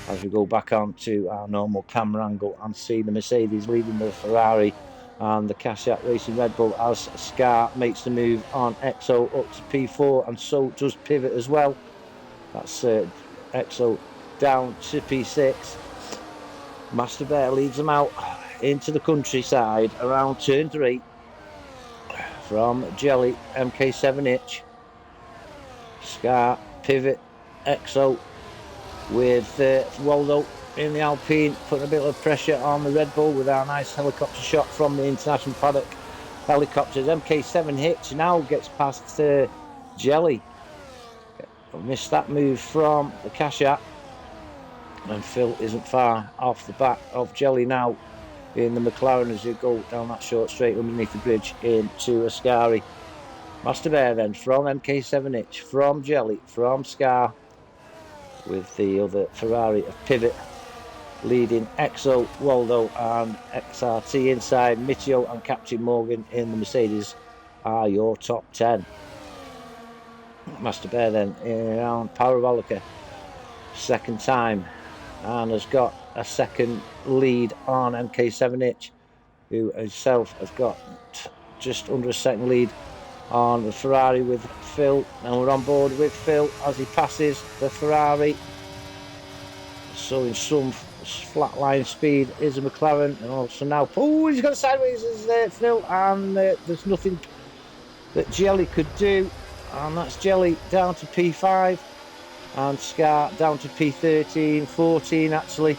as we go back on to our normal camera angle and see the Mercedes leading the Ferrari and the Cash App Racing Red Bull, as Scar makes the move on EXO up to P4, and so does Pivot as well. That's EXO down to P6. Master Bear leads them out into the countryside around turn 3 from Jelly, MK7H, Scar, Pivot, EXO with Waldo in the Alpine, putting a bit of pressure on the Red Bull with our nice helicopter shot from the International Paddock helicopters. MK7H now gets past Jelly. Missed that move from the Cash App, and Phil isn't far off the back of Jelly now in the McLaren as you go down that short straight underneath the bridge into Ascari. Master Bear then from MK7H, from Jelly, from Scar, with the other Ferrari of Pivot leading EXO, Waldo and XRT inside. Mitchell and Captain Morgan in the Mercedes are your top 10. Master Bear then around Parabolica, second time, and has got a second lead on MK7H, who himself has got just under a second lead on the Ferrari with Phil, and we're on board with Phil as he passes the Ferrari. So in some flatline speed is a McLaren, and also now, oh, he's got sideways as Phil, and there's nothing that Jelly could do, and that's Jelly down to P5, and Scar down to P13, 14 actually.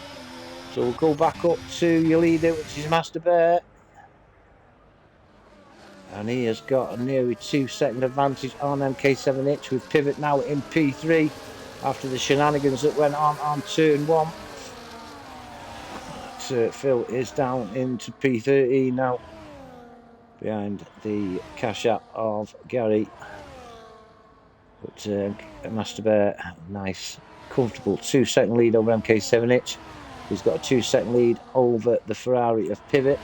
So we'll go back up to your leader, which is Master Bear. And he has got a nearly 2-second advantage on MK7H, with Pivot now in P3 after the shenanigans that went on turn 1. Phil is down into P13 now, behind the cash app of Gary. But Master Bear, nice, comfortable 2-second lead over MK7H. He's got a 2-second lead over the Ferrari of Pivot.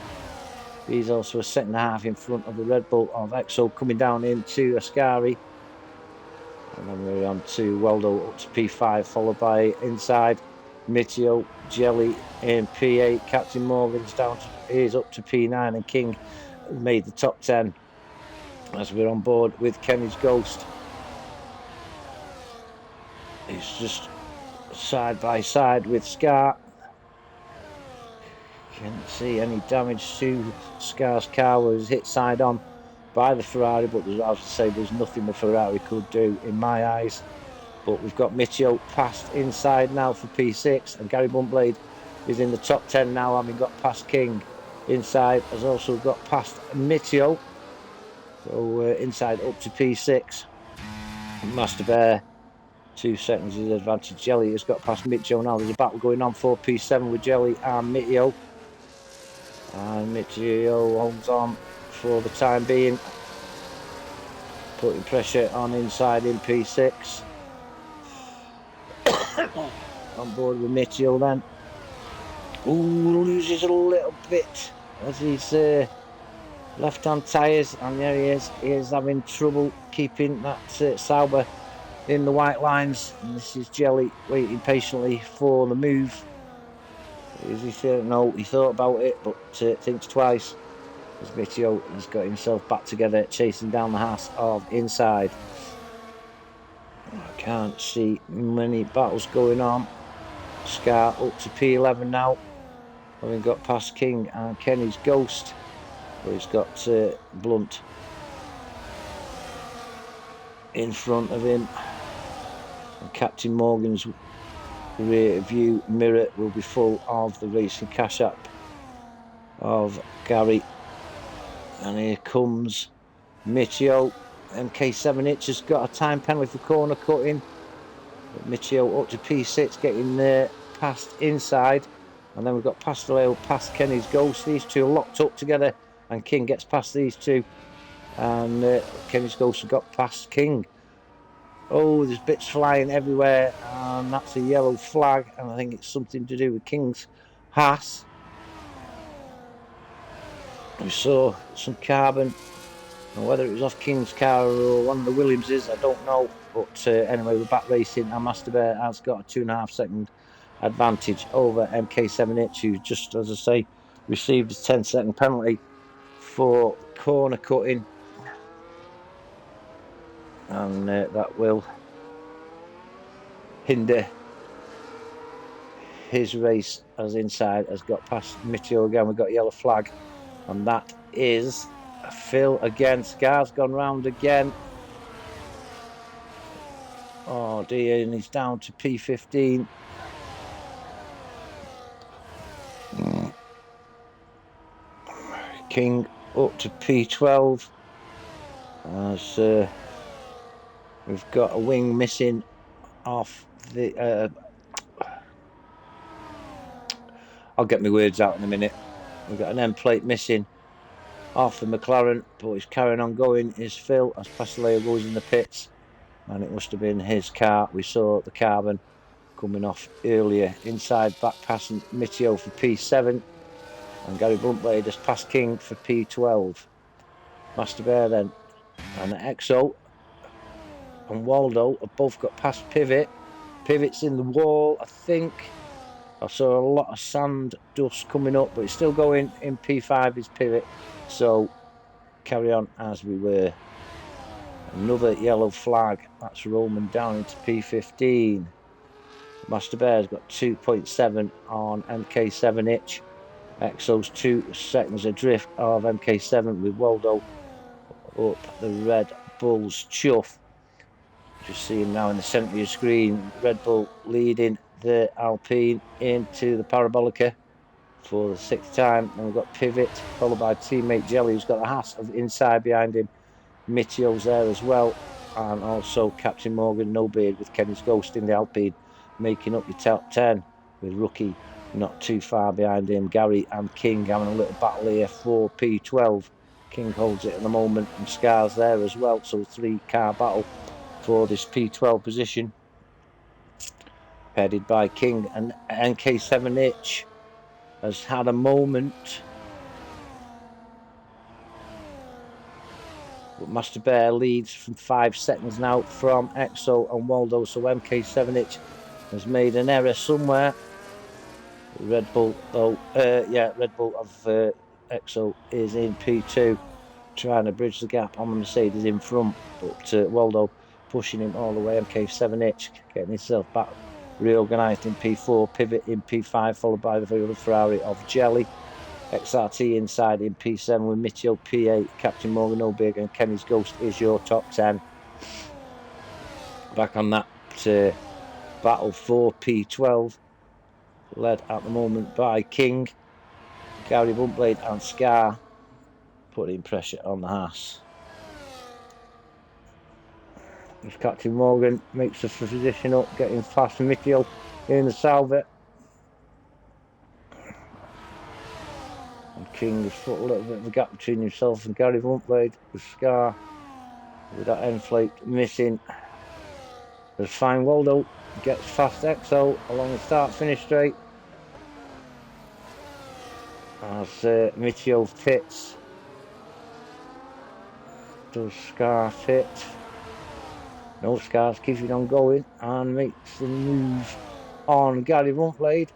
He's also a second and a half in front of the Red Bull of Exo, coming down into Ascari. And then we're on to Weldo up to P5, followed by inside Mitio, Jelly in P8. Captain Morgan's is up to P9, and King made the top 10 as we're on board with Kenny's Ghost. He's just side by side with Scar. Can't see any damage to Scar's car, was hit side on by the Ferrari, but as I say, there's nothing the Ferrari could do in my eyes. But we've got Mitio past inside now for P6, and Gary Buntblade is in the top 10 now, having got past King. Inside has also got past Mitio, so inside up to P6. Master Bear, 2 seconds is advantage. Jelly has got past Mitio now. There's a battle going on for P7 with Jelly and Mitio. And Mitio holds on for the time being, putting pressure on inside in P6. On board with Mitio then. Ooh, loses a little bit as he's left-hand tyres, and there he is. He is having trouble keeping that Sauber in the white lines. And this is Jelly waiting patiently for the move. Is he saying no? He thought about it, but thinks twice. As Mitio has got himself back together, chasing down the Haas of inside. I can't see many battles going on. Scar up to P11 now, having got past King and Kenny's Ghost, but he's got Blunt in front of him. And Captain Morgan's rear view mirror will be full of the racing cash app of Gary. And here comes Mitio. MK7H has got a time penalty for corner cutting. But Mitio up to P6, getting there past inside. And then we've got Pasteleo past Kenny's Ghost. These two are locked up together, and King gets past these two. And Kenny's Ghost has got past King. Oh, there's bits flying everywhere, and that's a yellow flag, and I think it's something to do with King's Haas. We saw some carbon, and whether it was off King's car or one of the Williamses, I don't know. But anyway, we're back racing, and Master Bear has got a 2.5 second advantage over MK7H, who just, as I say, received a 10-second penalty for corner cutting. And that will hinder his race, as inside has got past Mitio again. We've got a yellow flag, and that is Phil again. Scar's gone round again. Oh dear, and he's down to P15. King up to P12. As we've got a wing missing off the... I'll get my words out in a minute. We've got an end plate missing off the McLaren, but he's carrying on going. Is Phil as Pasteleo goes in the pits, and it must have been his car. We saw the carbon coming off earlier. Inside, back passing Mitio for P7, and Gary Buntblade has passed King for P12. Master Bear then, and Exo and Waldo have both got past Pivot. Pivot's in the wall, I think. I saw a lot of sand dust coming up, but it's still going in P5 is Pivot. So carry on as we were. Another yellow flag. That's Roman down into P15. Master Bear's got 2.7 on MK7 Itch. Exo's 2 seconds adrift of MK7 with Waldo up the Red Bull's chuff. Just see him now in the centre of your screen. Red Bull leading the Alpine into the Parabolica for the 6th time. And we've got Pivot, followed by teammate Jelly, who's got the Haas of inside behind him. Mitio's there as well. And also Captain Morgan No Beard with Kenny's Ghost in the Alpine, making up your top 10 with Rookie not too far behind him. Gary and King having a little battle here for P12. King holds it at the moment, and Scar's there as well. So 3-car battle for this P12 position, headed by King. And NK7 Itch has had a moment, but Master Bear leads from 5 seconds now from Exo and Waldo. So MK7 Itch has made an error somewhere. Red Bull, though, Red Bull of Exo is in P2, trying to bridge the gap on the Mercedes in front, but Waldo pushing him all the way. MK7 Itch getting himself back reorganised in P4, Pivot in P5, followed by the other Ferrari of Jelly. XRT inside in P7 with Mitchell P8, Captain Morgan O'Big, and Kenny's Ghost is your top 10. Back on that battle for P12, led at the moment by King, Gary Buntblade and Scar, putting pressure on the Haas. As Captain Morgan makes the position up, getting past Mitchell in the Salvet. And King has put a little bit of a gap between himself and Gary Buntblade with Scar, with that end flake missing. As Fine Waldo gets past Exo along the start-finish straight. As Mitchell fits. Does Scar fit? No, Scar's keeping on going and makes the move on Gary Buntblade.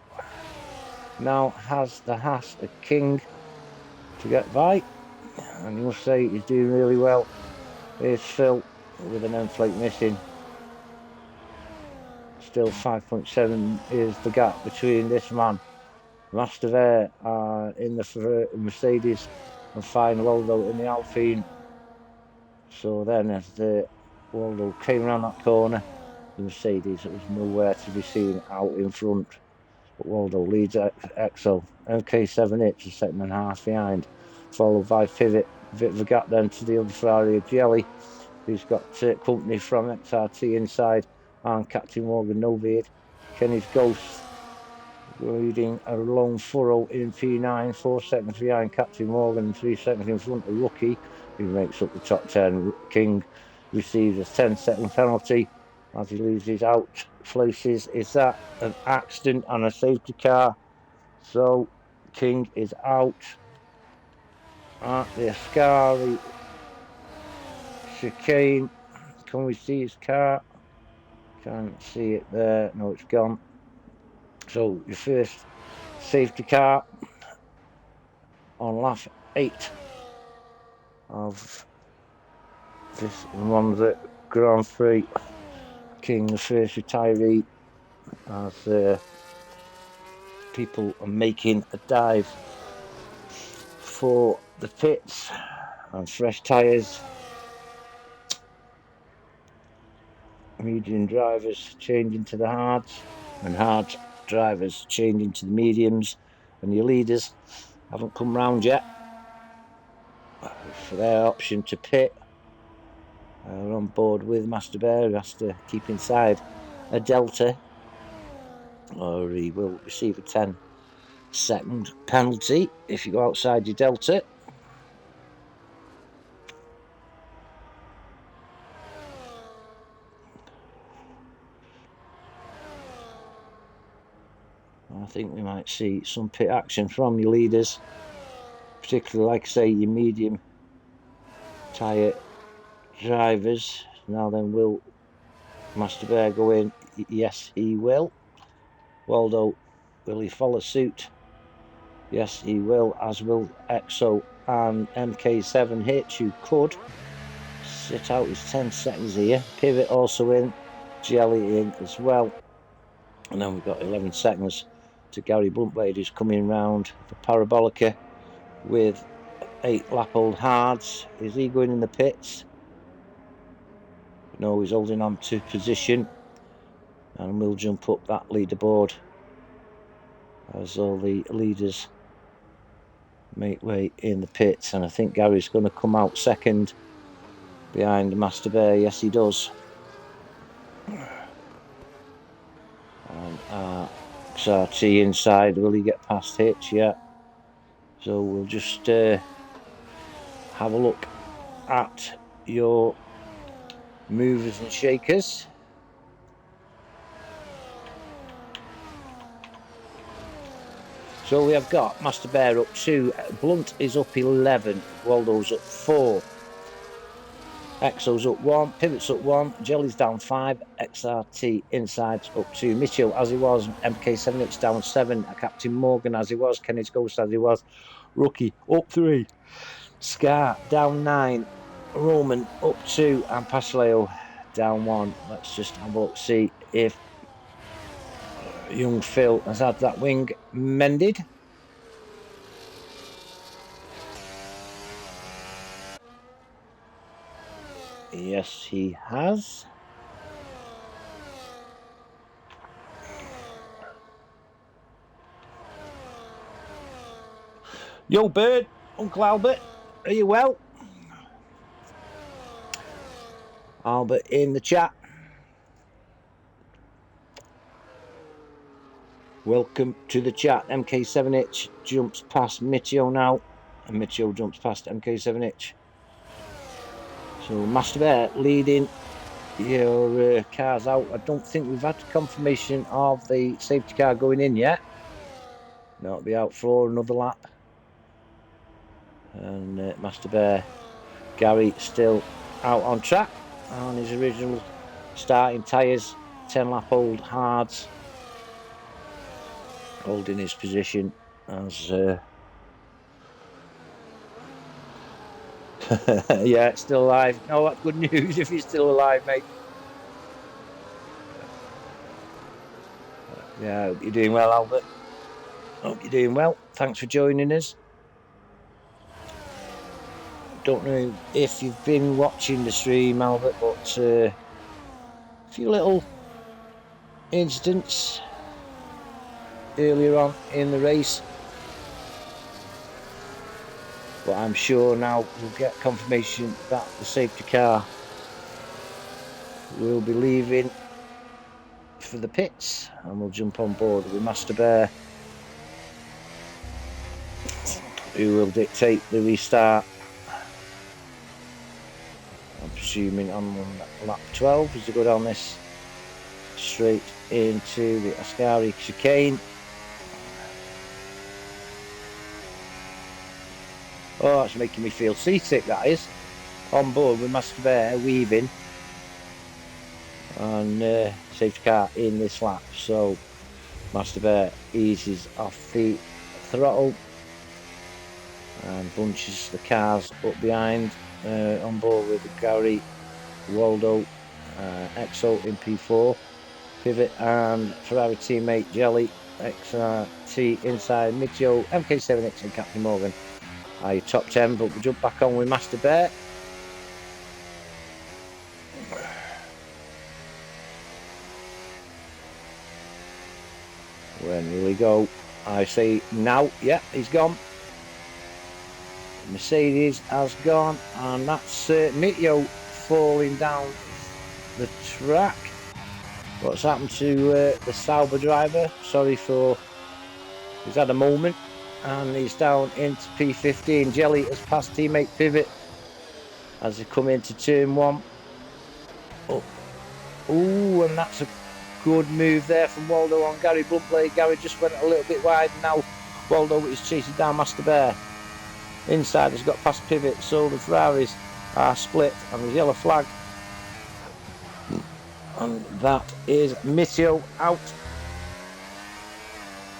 Now has the Haas of King to get by, and you must say he's doing really well. Here's Phil with an end flake missing. Still 5.7 is the gap between this man, Master Bear, in the Mercedes, and Fine Waldo in the Alpine. So then as the Waldo came around that corner, the Mercedes was nowhere to be seen out in front. But Waldo leads Exo. MK7 Itch is 2.5 seconds behind, followed by Pivot. A bit of a gap then to the other Ferrari of Jelly, who's got company from XRT inside, and Captain Morgan No Beard. Kenny's Ghost leading a long furrow in P9, 4 seconds behind Captain Morgan and 3 seconds in front of Rookie, who makes up the top 10. King receives a 10-second penalty as he loses out places. Is that an accident and a safety car? So King is out at the Ascari chicane. Can we see his car? Can't see it there. No, it's gone. So your first safety car on lap 8 of this Monza Grand Prix. King, the first retiree, as people are making a dive for the pits and fresh tyres. Medium drivers changing to the hards, and hard drivers changing to the mediums, and your leaders haven't come round yet for their option to pit. We're on board with Master Bear, who has to keep inside a delta or he will receive a 10-second penalty if you go outside your delta. I think we might see some pit action from your leaders, particularly, like I say, your medium tyre drivers. Now then, will Master Bear go in? Yes, he will. Waldo, will he follow suit? Yes, he will, as will Exo and MK7H, who could sit out his 10 seconds here. Pivot also in, Jelly in as well. And then we've got 11 seconds to Gary Bluntblade, who's coming round the Parabolica with 8 lap-old hards. Is he going in the pits? No, he's holding on to position. And we'll jump up that leaderboard as all the leaders make way in the pits. And I think Gary's going to come out second behind Master Bear. Yes, he does. And XRT inside. Will he get past Hitch? Yeah. So we'll just have a look at your movers and shakers. So we have got Master Bear up 2, Blunt is up 11, Waldo's up 4, Exo's up 1, Pivot's up 1, Jelly's down 5, XRT Inside's up 2, Mitchell as he was, MK7H down 7, Captain Morgan as he was, Kenny's Ghost as he was, Rookie up 3, Scar down 9, Roman up 2, and Pasileo down 1. Let's just have a look, see if young Phil has had that wing mended. Yes, he has. Yo, Bird, Uncle Albert, are you well? Albert in the chat. Welcome to the chat. MK7H jumps past Mitchell now, and Mitchell jumps past MK7H. So Master Bear leading your cars out. I don't think we've had confirmation of the safety car going in yet. No, it'll be out for another lap. And Master Bear, Gary still out on track on his original starting tyres, 10 lap old hards, holding his position as yeah, still alive. No, that's good news if he's still alive, mate. Yeah, I hope you're doing well, Albert. Hope you're doing well. Thanks for joining us. Don't know if you've been watching the stream, Albert, but a few little incidents earlier on in the race. But I'm sure now we'll get confirmation that the safety car will be leaving for the pits, and we'll jump on board with Master Bear, who will dictate the restart. I'm presuming on lap 12 as we go down this straight into the Ascari chicane. Oh, that's making me feel seasick, that is. On board with Master Bear weaving and safety car in this lap. So Master Bear eases off the throttle and bunches the cars up behind, on board with Gary, Waldo, Exo in P4, Pivot and Ferrari teammate Jelly, XRT inside, Mitchell, MK7X and Captain Morgan are your top 10, but we'll jump back on with Master Bear. When will he go? I say now. Yeah, he's gone. Mercedes has gone, and that's Mitio falling down the track. What's happened to the Sauber driver? Sorry for... he's had a moment, and he's down into P15. Jelly has passed teammate Pivot as they come into turn 1. Oh, ooh, and that's a good move there from Waldo on Gary Bluntblade. Gary just went a little bit wide. Now Waldo is chasing down Master Bear. Inside has got past Pivot, so the Ferraris are split, and the yellow flag And that is Mitio out.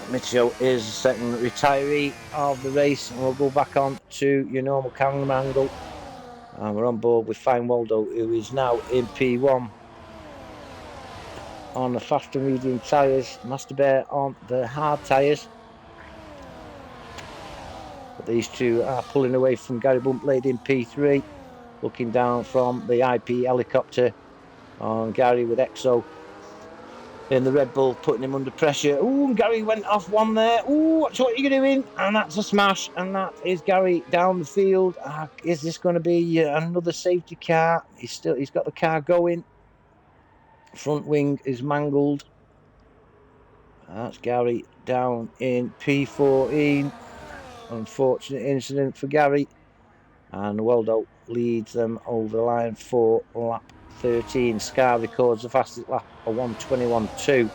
Mitio is the second retiree of the race, and we'll go back on to your normal camera angle. And we're on board with Fine Waldo, who is now in P1 on the fast and medium tyres. Master Bear on the hard tyres. But these two are pulling away from Gary Bumpblade in P3, looking down from the IP helicopter on Gary with Exo in the Red Bull, putting him under pressure. Ooh, Gary went off one there. Ooh, watch what you're doing. And that's a smash. And that is Gary down the field. Is this going to be another safety car? He's got the car going. Front wing is mangled. That's Gary down in P14. Unfortunate incident for Gary. And Waldo leads them over the line for lap 13. Scar records the fastest lap of 1:21.2.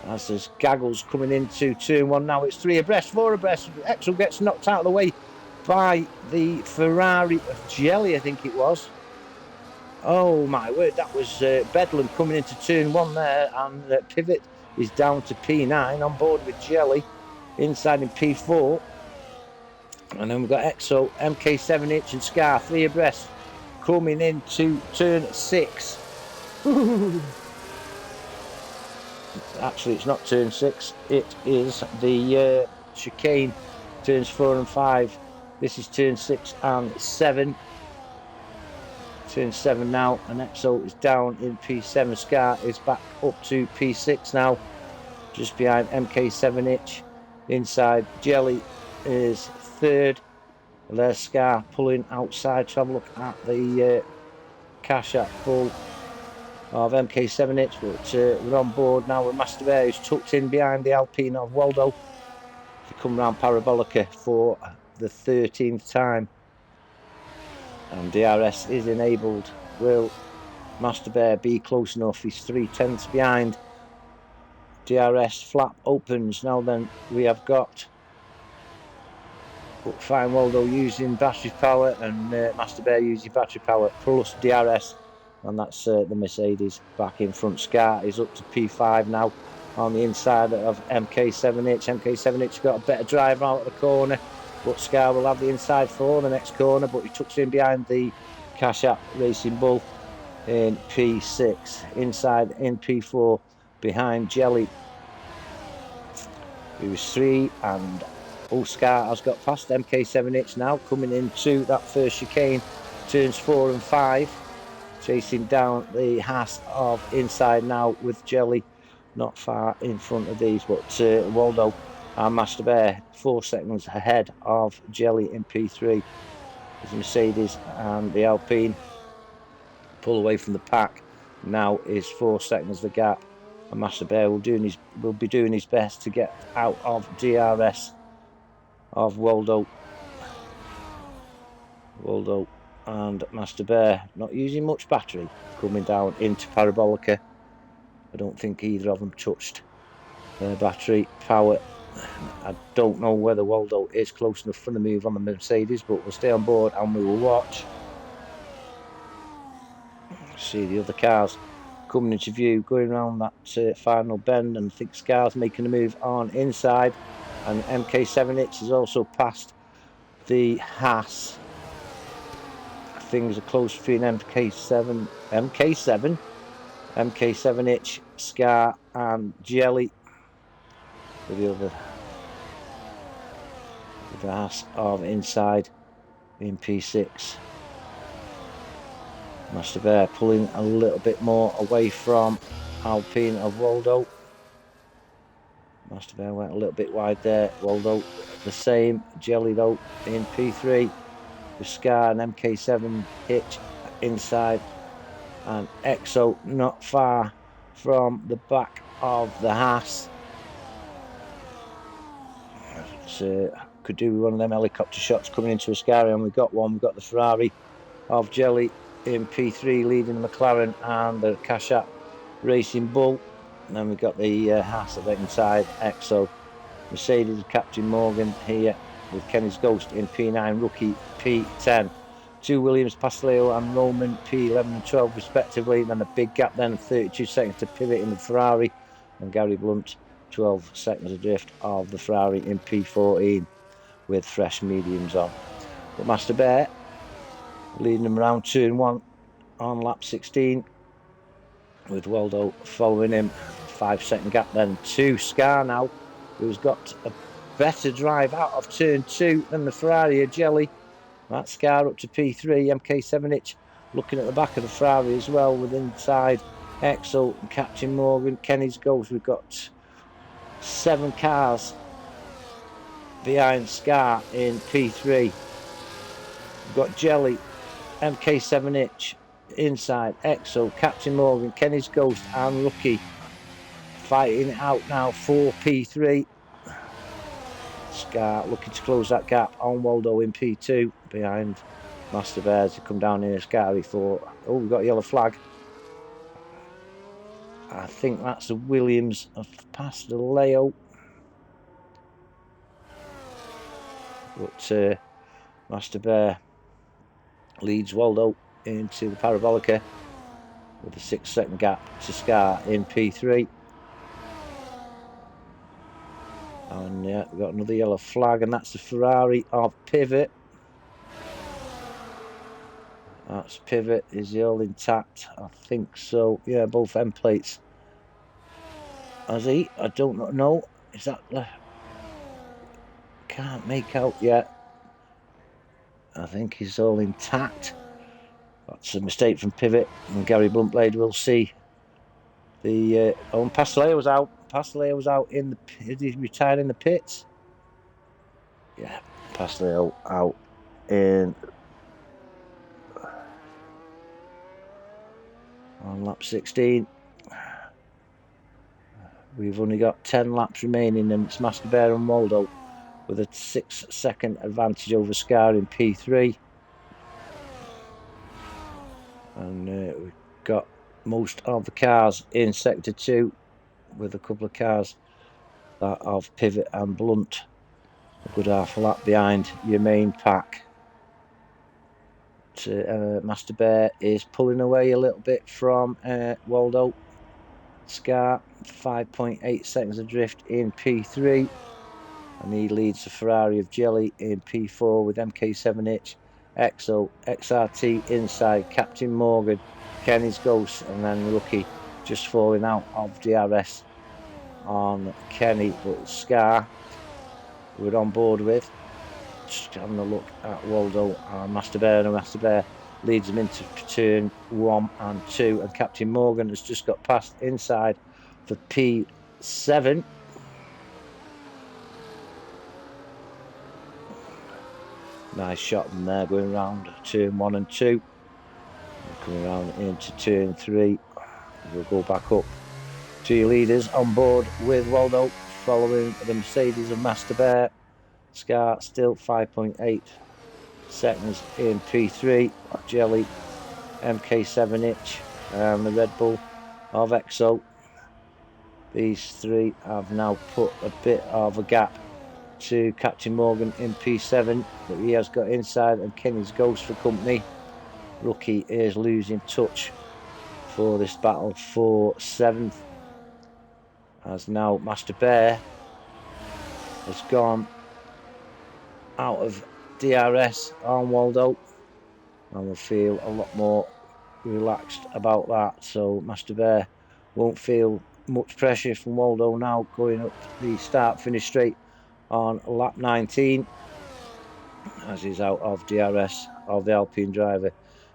As there's Gaggles coming into turn 1 now. It's 3 abreast, 4 abreast. Exel gets knocked out of the way by the Ferrari of Jelly, I think it was. Oh my word, that was Bedlam coming into turn 1 there. And Pivot is down to P9 on board with Jelly. Inside in P4. And then we've got Exo, MK7H and Scar, 3 abreast, coming into turn 6. Actually, it's not turn 6, it is the chicane, turns 4 and 5. This is turn 6 and 7. Turn 7 now, and Exo is down in P7. Scar is back up to P6 now, just behind MK7H. Inside, Jelly is 3rd. There's Scar pulling outside to have a look at the cash app full of MK7H, but we're on board now with Master Bear, who's tucked in behind the Alpine of Waldo to come round Parabolica for the 13th time. And DRS is enabled. Will Master Bear be close enough? He's 3/10 behind. DRS flap opens. Now then, we have got Fine Waldo using battery power and Master Bear using battery power plus DRS, and that's the Mercedes back in front. Scar is up to P5 now on the inside of MK7H. MK7H got a better drive out of the corner, but Scar will have the inside for the next corner, but he tucks in behind the Cash App Racing Bull in P6. Inside in P4 behind Jelly, who was 3, and Scar has got past MK7H now, coming into that first chicane, turns 4 and 5, chasing down the Haas of inside now with Jelly not far in front of these, but Waldo and Master Bear 4 seconds ahead of Jelly in P3. As Mercedes and the Alpine pull away from the pack, now is 4 seconds the gap, and Master Bear will be doing his best to get out of DRS of Waldo and Master Bear, not using much battery, coming down into Parabolica. I don't think either of them touched their battery power. I don't know whether Waldo is close enough for the move on the Mercedes, but we'll stay on board and we will watch. See the other cars coming into view, going around that final bend, and I think Scar's making a move on inside. And MK7H has also passed the Haas. Things are close between MK7H, Scar and Jelly. With the Haas of inside in P6. Master Bear pulling a little bit more away from Alpine of Waldo. Master Bear went a little bit wide there. Waldo the same. Jelly though in P3 with Scar and MK7H inside, and Exo not far from the back of the Haas. Could do with one of them helicopter shots coming into Ascari, and we got one. We've got the Ferrari of Jelly in P3 leading the McLaren and the Cash App Racing Bull. And then we've got the Haas at the inside, Exo. Mercedes, Captain Morgan here with Kenny's Ghost in P9, Rookie P10. 2 Williams, Pasteleo and Roman P11 and 12 respectively. Then a big gap then of 32 seconds to Pivot in the Ferrari, and Gary Blunt 12 seconds adrift of the Ferrari in P14 with fresh mediums on. But Master Bear leading them around turn 1 on lap 16, with Waldo following him. 5-second gap then to Scar now, who's got a better drive out of turn 2 than the Ferrari of Jelly. That Scar up to P3, MK7H looking at the back of the Ferrari as well, with inside Exo and Captain Morgan. Kenny's Ghost. We've got 7 cars behind Scar in P3. We've got Jelly, MK7H inside Exo, Captain Morgan, Kenny's Ghost and Rookie fighting it out now for P3. Scar looking to close that gap on Waldo in P2 behind Master Bears to come down in a Scary for. Oh, we've got a yellow flag. I think that's the Williams of Pasteleo. But Master Bear leads Waldo into the Parabolica with a 6-second gap to Scar in P3. And we've got another yellow flag, and that's the Ferrari of Pivot. That's Pivot. Is he all intact? I think so. Yeah, both end plates. Has he? I don't know. Is that... Can't make out yet. I think he's all intact. That's a mistake from Pivot, and Gary Bluntblade will see. The Pasteleo was out. Pasteleo was out in the... Is he retired in the pits? Yeah, Pasteleo out in... on lap 16. We've only got 10 laps remaining, and it's Master Bear and Waldo with a 6-second advantage over Scar in P3. And we've got most of the cars in Sector 2, with a couple of cars that of Pivot and Blunt a good half a lap behind your main pack. Master Bear is pulling away a little bit from Waldo. Scar 5.8 seconds adrift in P3, and he leads the Ferrari of Jelly in P4 with MK7H, Exo, XRT inside, Captain Morgan, Kenny's Ghost, and then Rookie just falling out of DRS on Kenny. But Scar, we're on board with. Just having a look at Waldo and Master Bear, and Master Bear leads him into turn 1 and 2, and Captain Morgan has just got past inside for P7. Nice shot from there, going around turn 1 and 2, coming around into turn 3. We'll go back up to your leaders on board with Waldo, following the Mercedes of Master Bear. Scar still 5.8 seconds in P3. Jelly, MK7H, and the Red Bull of Exo. These three have now put a bit of a gap to Captain Morgan in P7, but he has got inside, and Kenny's Ghost for company. Rookie is losing touch for this battle for 7th, as now Master Bear has gone out of DRS on Waldo, and will feel a lot more relaxed about that. So Master Bear won't feel much pressure from Waldo now, going up the start finish straight on lap 19, as he's out of DRS of the Alpine driver.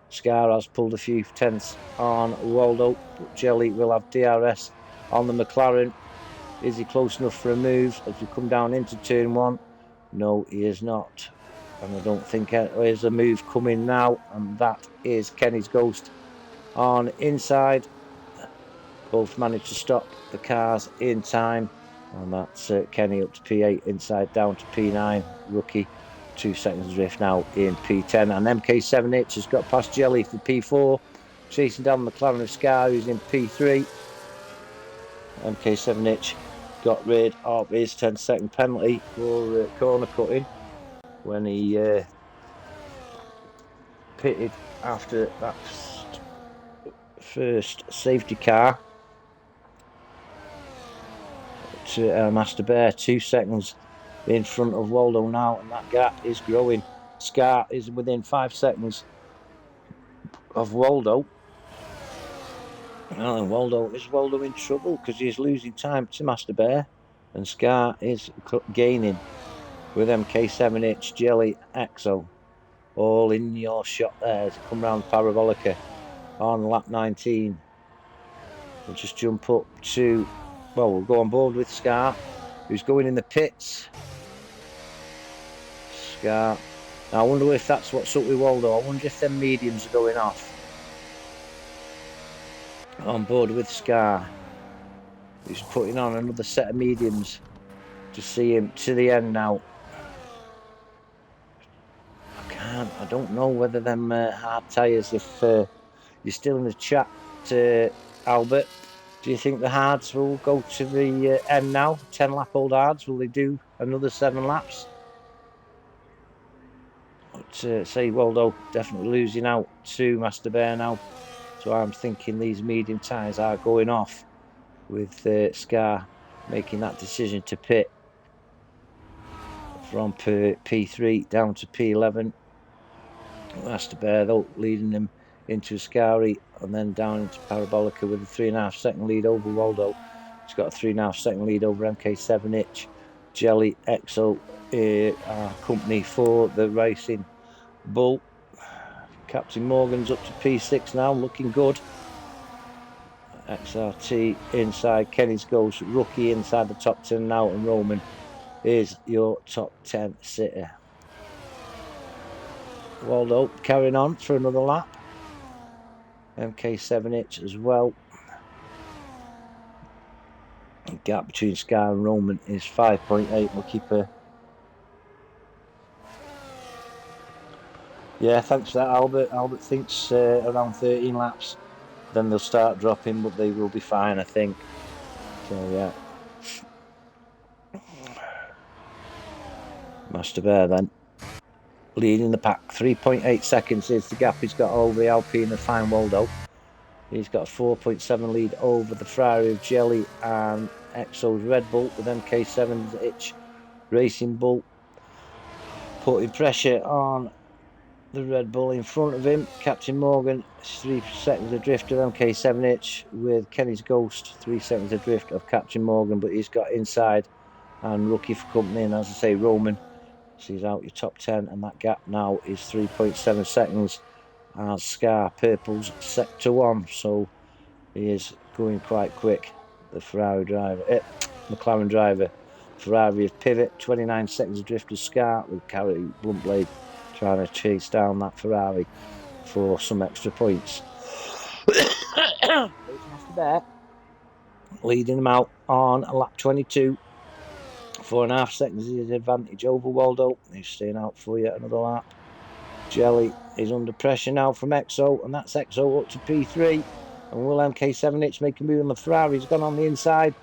Scar has pulled a few tenths on Waldo, but Jelly will have DRS on the McLaren. Is he close enough for a move as we come down into turn 1? No, he is not, and I don't think there's a move coming now, and that is Kenny's Ghost on inside. Both managed to stop the cars in time, and that's Kenny up to P8, inside down to P9. Rookie 2 seconds drift now in P10, and MK7H has got past Jelly for P4, chasing down the McLaren of Scar, who's in P3. MK7H got rid of his 10-second penalty for corner cutting when he pitted after that first safety car to Master Bear, 2 seconds in front of Waldo now, and that gap is growing. Scar is within 5 seconds of Waldo. Well, and Waldo in trouble because he's losing time to Master Bear, and Scar is gaining with MK7H, Jelly, Exo, all in your shot there to come round Parabolica on lap 19. We'll just jump up to, well, we'll go on board with Scar, who's going in the pits. Scar. Now, I wonder if that's what's up with Waldo. I wonder if them mediums are going off. On board with Scar, who's putting on another set of mediums to see him to the end now. I don't know whether them hard tyres, if you're still in the chat, Albert, do you think the hards will go to the end now? 10 lap old hards, will they do another 7 laps? But say Waldo definitely losing out to Master Bear now, so I'm thinking these medium tyres are going off, with Scar making that decision to pit from P3 down to P11. Master Bear though leading him into Ascari and then down into Parabolica with a 3.5 second lead over Waldo. He's got a 3.5 second lead over MK7H, Jelly, Exo, company for the Racing Bull. Captain Morgan's up to P6 now, looking good. XRT inside, Kenny's Ghost, Rookie inside the top 10 now, and Roman is your top 10 sitter. Waldo carrying on for another lap. MK7H as well. The gap between Scar and Roman is 5.8. We'll keep a... Yeah, thanks for that, Albert. Albert thinks around 13 laps. Then they'll start dropping, but they will be fine, I think. So, yeah. Master Bear then. Leading the pack. 3.8 seconds is the gap he's got over the Alpine of Fine Waldo. He's got a 4.7 lead over the Ferrari of Jelly and Exo's Red Bull, with MK7's Racing Bull putting pressure on the Red Bull in front of him. Captain Morgan 3 seconds adrift of MK7H, with Kenny's Ghost 3 seconds adrift of Captain Morgan, but he's got inside and Rookie for company, and as I say, Roman sees out your top 10, and that gap now is 3.7 seconds as Scar Purple's sector 1, so he is going quite quick. The Ferrari driver, McLaren driver, Ferrari of Pivot, 29 seconds adrift of Scar, with Carry Blunt Blade trying to chase down that Ferrari for some extra points. Master Bear leading him out on lap 22. 4.5 seconds is his advantage over Waldo. He's staying out for yet another lap. Jelly is under pressure now from Exo, and that's Exo up to P3. And will MK7H make a move on the Ferrari? He's gone on the inside,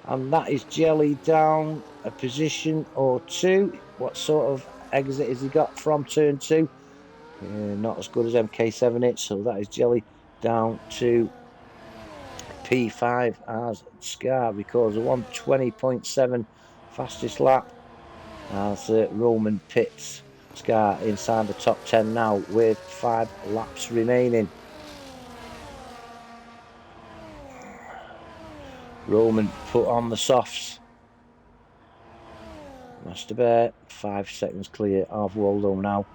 and that is Jelly down a position or 2. What sort of exit has he got from turn 2? Not as good as MK7H, so that is Jelly down to P5 as Scar records a 1:20.7 fastest lap as Roman pits. Scar inside the top 10 now with 5 laps remaining. Roman put on the softs. Master Bear 5 seconds clear of Waldo now,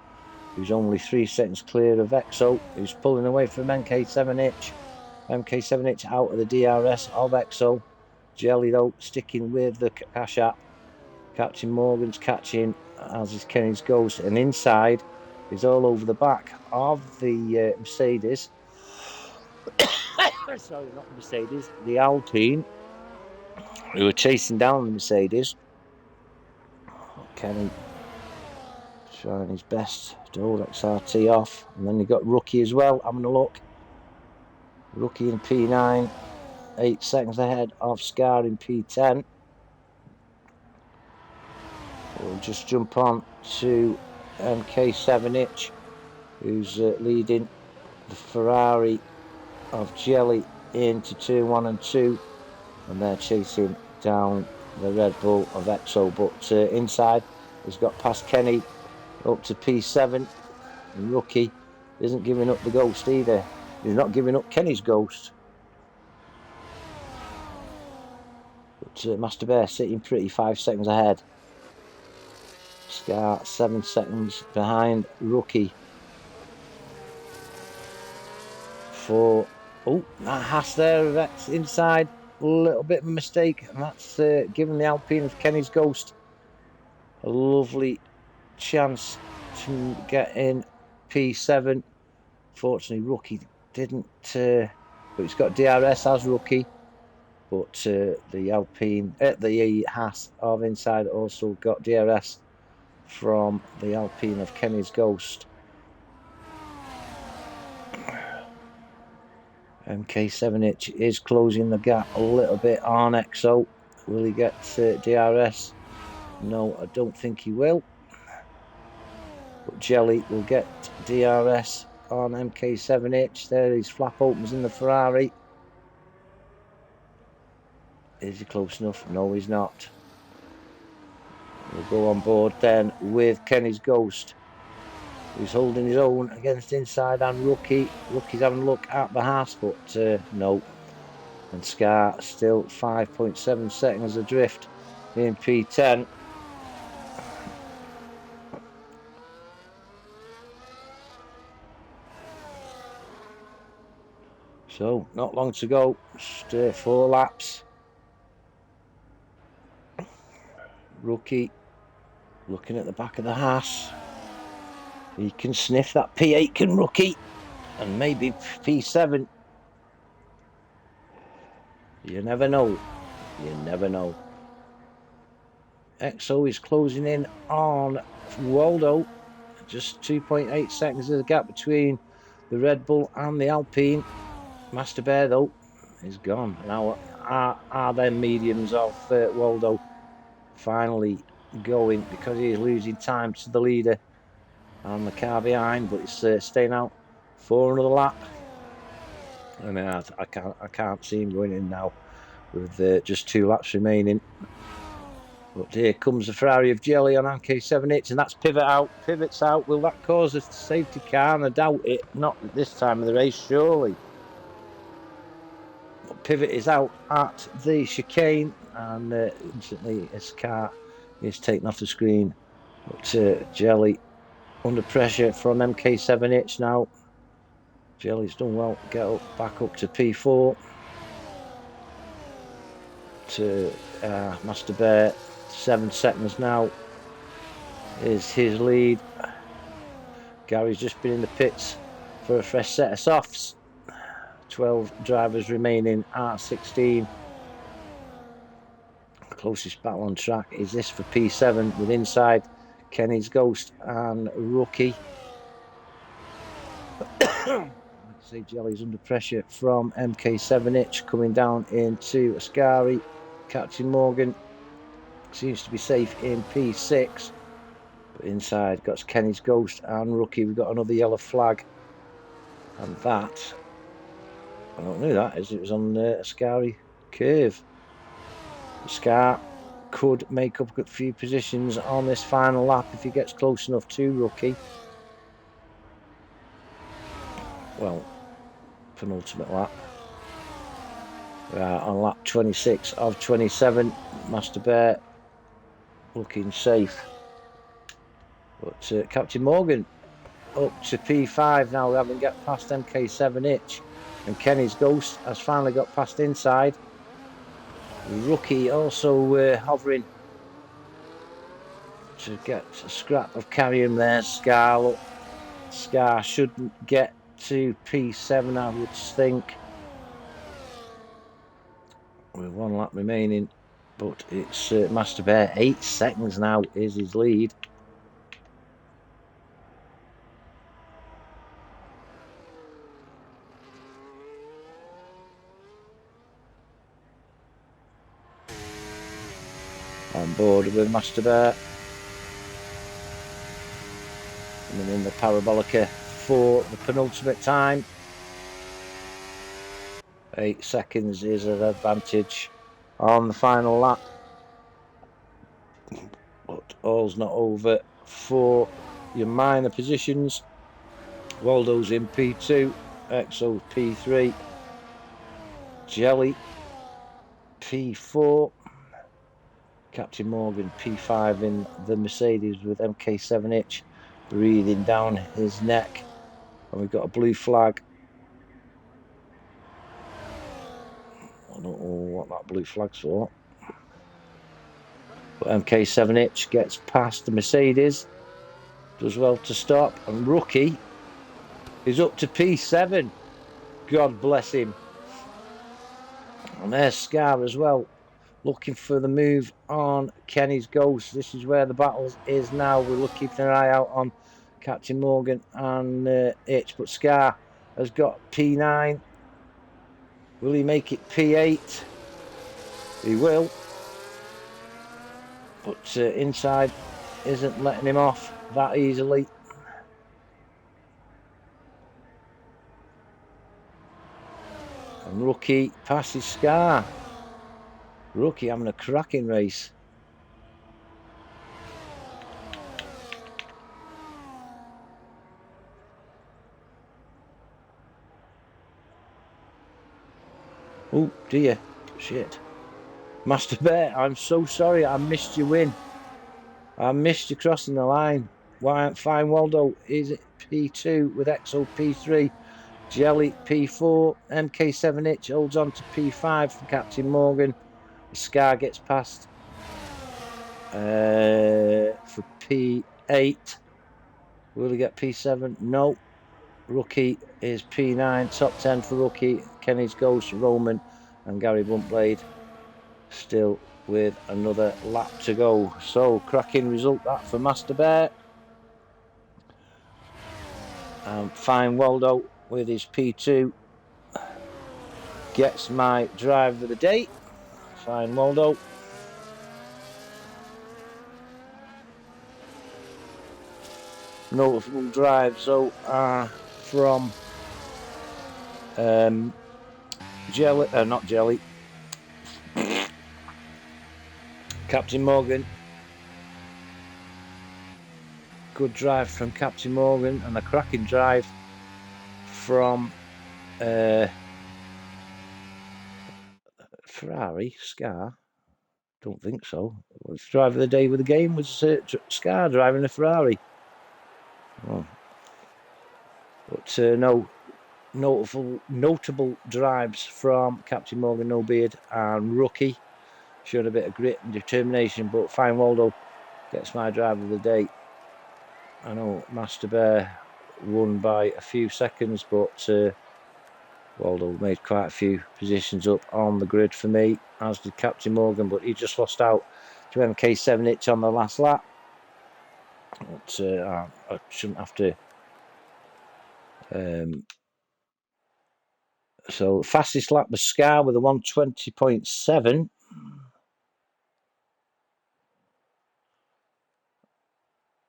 who's only 3 seconds clear of Exo, who's pulling away from MK7H. MK7H out of the DRS of Exo. Jelly though sticking with the cash app. Captain Morgan's catching, as is Kenny's Ghost, and inside is all over the back of the Mercedes. Sorry, not the Mercedes, the Alpine, who are chasing down the Mercedes. Kenny trying his best to hold XRT off, and then you've got Rookie as well having a look. Rookie in P9, 8 seconds ahead of Scar in P10. We'll just jump on to MK7H, who's leading the Ferrari of Jelly into turn 1 and 2, and they're chasing down the Red Bull of Exo. But inside, he's got past Kenny up to P7, and Rookie isn't giving up the ghost either. He's not giving up Kenny's ghost. But Master Bear sitting pretty, 5 seconds ahead. Scar 7 seconds behind Rookie. For that Haas there, that's inside, a little bit of a mistake, and that's given the Alpine of Kenny's ghost a lovely chance to get in P7. Fortunately, Rookie didn't, but he's got DRS as Rookie. But the Alpine, the Haas of inside also got DRS from the Alpine of Kenny's ghost. MK7H is closing the gap a little bit on Exo. Will he get DRS? No, I don't think he will. But Jelly will get DRS on MK7H. There his flap opens in the Ferrari. Is he close enough? No, he's not. We'll go on board then with Kenny's ghost, who's holding his own against inside and Rookie. Rookie's having a look at the Haas, but no. And Scar still 5.7 seconds adrift in P10. So, not long to go, just 4 laps. Rookie looking at the back of the Haas. He can sniff that P8, can Rookie, and maybe P7. You never know. You never know. Exo is closing in on Waldo. Just 2.8 seconds of the gap between the Red Bull and the Alpine. Master Bear, though, is gone. Now, are them mediums of Waldo finally going, because he is losing time to the leader and the car behind, but he's staying out for another lap. I mean, I can't see him going in now with just 2 laps remaining. But here comes the Ferrari of Jelly on MK7H, and that's pivots out. Will that cause a safety car? And I doubt it. Not at this time of the race, surely. But pivot is out at the chicane, and instantly his car is taken off the screen. But Jelly under pressure from MK7H now. Jelly's done well. Get up, back up to P4. To Master Bear, 7 seconds now is his lead. Gary's just been in the pits for a fresh set of softs. 12 drivers remaining at 16. Closest battle on track is this for P7 with inside Kenny's ghost and Rookie. Say Jelly's under pressure from MK7H coming down into Ascari. Captain Morgan seems to be safe in P6, but inside got Kenny's ghost and Rookie. We've got another yellow flag, and that, I don't know who that is. It was on Ascari curve. Scar could make up a few positions on this final lap if he gets close enough to Rookie. Well, penultimate lap. We are on lap 26 of 27. Master Bear looking safe. But Captain Morgan up to P5 now. We haven't got past MK7H. And Kenny's ghost has finally got past inside. Rookie also hovering to get a scrap of carrying there. Scar shouldn't get to P7, I would think, with 1 lap remaining, but it's Master Bear. 8 seconds now is his lead. On board with Master Bear. And in the Parabolica for the penultimate time. 8 seconds is an advantage on the final lap. But all's not over for your minor positions. Waldo's in P2, Exo's P3, Jelly P4, Captain Morgan P5 in the Mercedes with MK7H breathing down his neck. And we've got a blue flag. I don't know what that blue flag's for. But MK7H gets past the Mercedes, does well to stop, and Rookie is up to P7. God bless him. And there's Scar as well, looking for the move on Kenny's Ghost. This is where the battle is now. We're keeping an eye out on Captain Morgan and Itch, but Scar has got P9. Will he make it P8? He will. But inside isn't letting him off that easily. And Rookie passes Scar. Rookie having a cracking race. Oh dear, shit. Master Bear, I'm so sorry, I missed your win. I missed you crossing the line. Fine Waldo is at P2 with Exo P3. Jelly P4. MK7H holds on to P5 for Captain Morgan. Scar gets past for P8. Will he get P7? No. Rookie is P9. Top 10 for Rookie. Kenny's Ghost, Roman and Gary Bluntblade still with another lap to go. So cracking result that for Master Bear. Fine Waldo with his P2 gets my drive of the day. Fine Waldo. Notable drives though are from Jelly, not Jelly, Captain Morgan. Good drive from Captain Morgan and a cracking drive from Ferrari. Scar? Don't think so. The driver of the day with the game was Scar driving a Ferrari. Oh. But no, notable drives from Captain Morgan No Beard and Rookie. Showing a bit of grit and determination, but Fine Waldo gets my drive of the day. I know Master Bear won by a few seconds, but Waldo made quite a few positions up on the grid for me, as did Captain Morgan, but he just lost out to MK7H on the last lap. But I shouldn't have to. So fastest lap was Scar with a 120.7.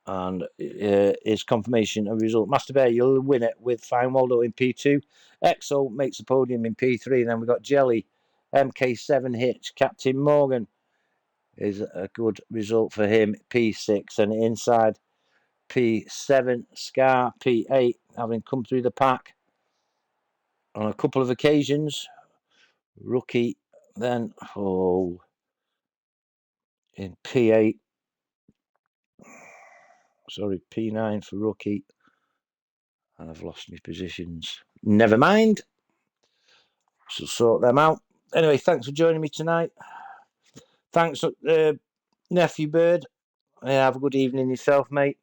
And is confirmation of result. Master Bear, you'll win it with Fine Waldo in P2. Exo makes the podium in P3. And then we've got Jelly, MK7H, Captain Morgan is a good result for him, P6. And inside P7, Scar, P8, having come through the pack on a couple of occasions. Rookie then, in P8. Sorry, P9 for Rookie. And I've lost my positions. Never mind. Shall sort them out. Anyway, thanks for joining me tonight. Thanks, Nephew Bird. Have a good evening yourself, mate.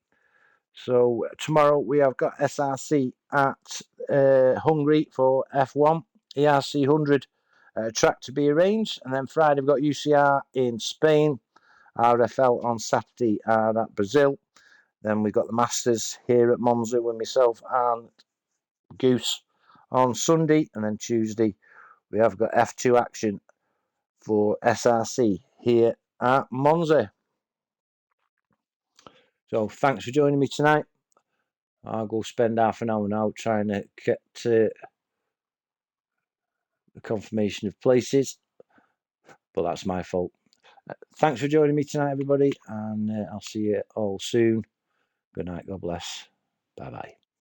So tomorrow we have got SRC at Hungary for F1, ERC 100 track to be arranged. And then Friday we've got UCR in Spain, RFL on Saturday and at Brazil. Then we've got the Masters here at Monza with myself and Goose on Sunday. And then Tuesday we have got F2 action for SRC here at Monza. So thanks for joining me tonight. I'll go spend half an hour now trying to get the confirmation of places, but that's my fault. Thanks for joining me tonight, everybody, and I'll see you all soon. Good night, God bless. Bye-bye.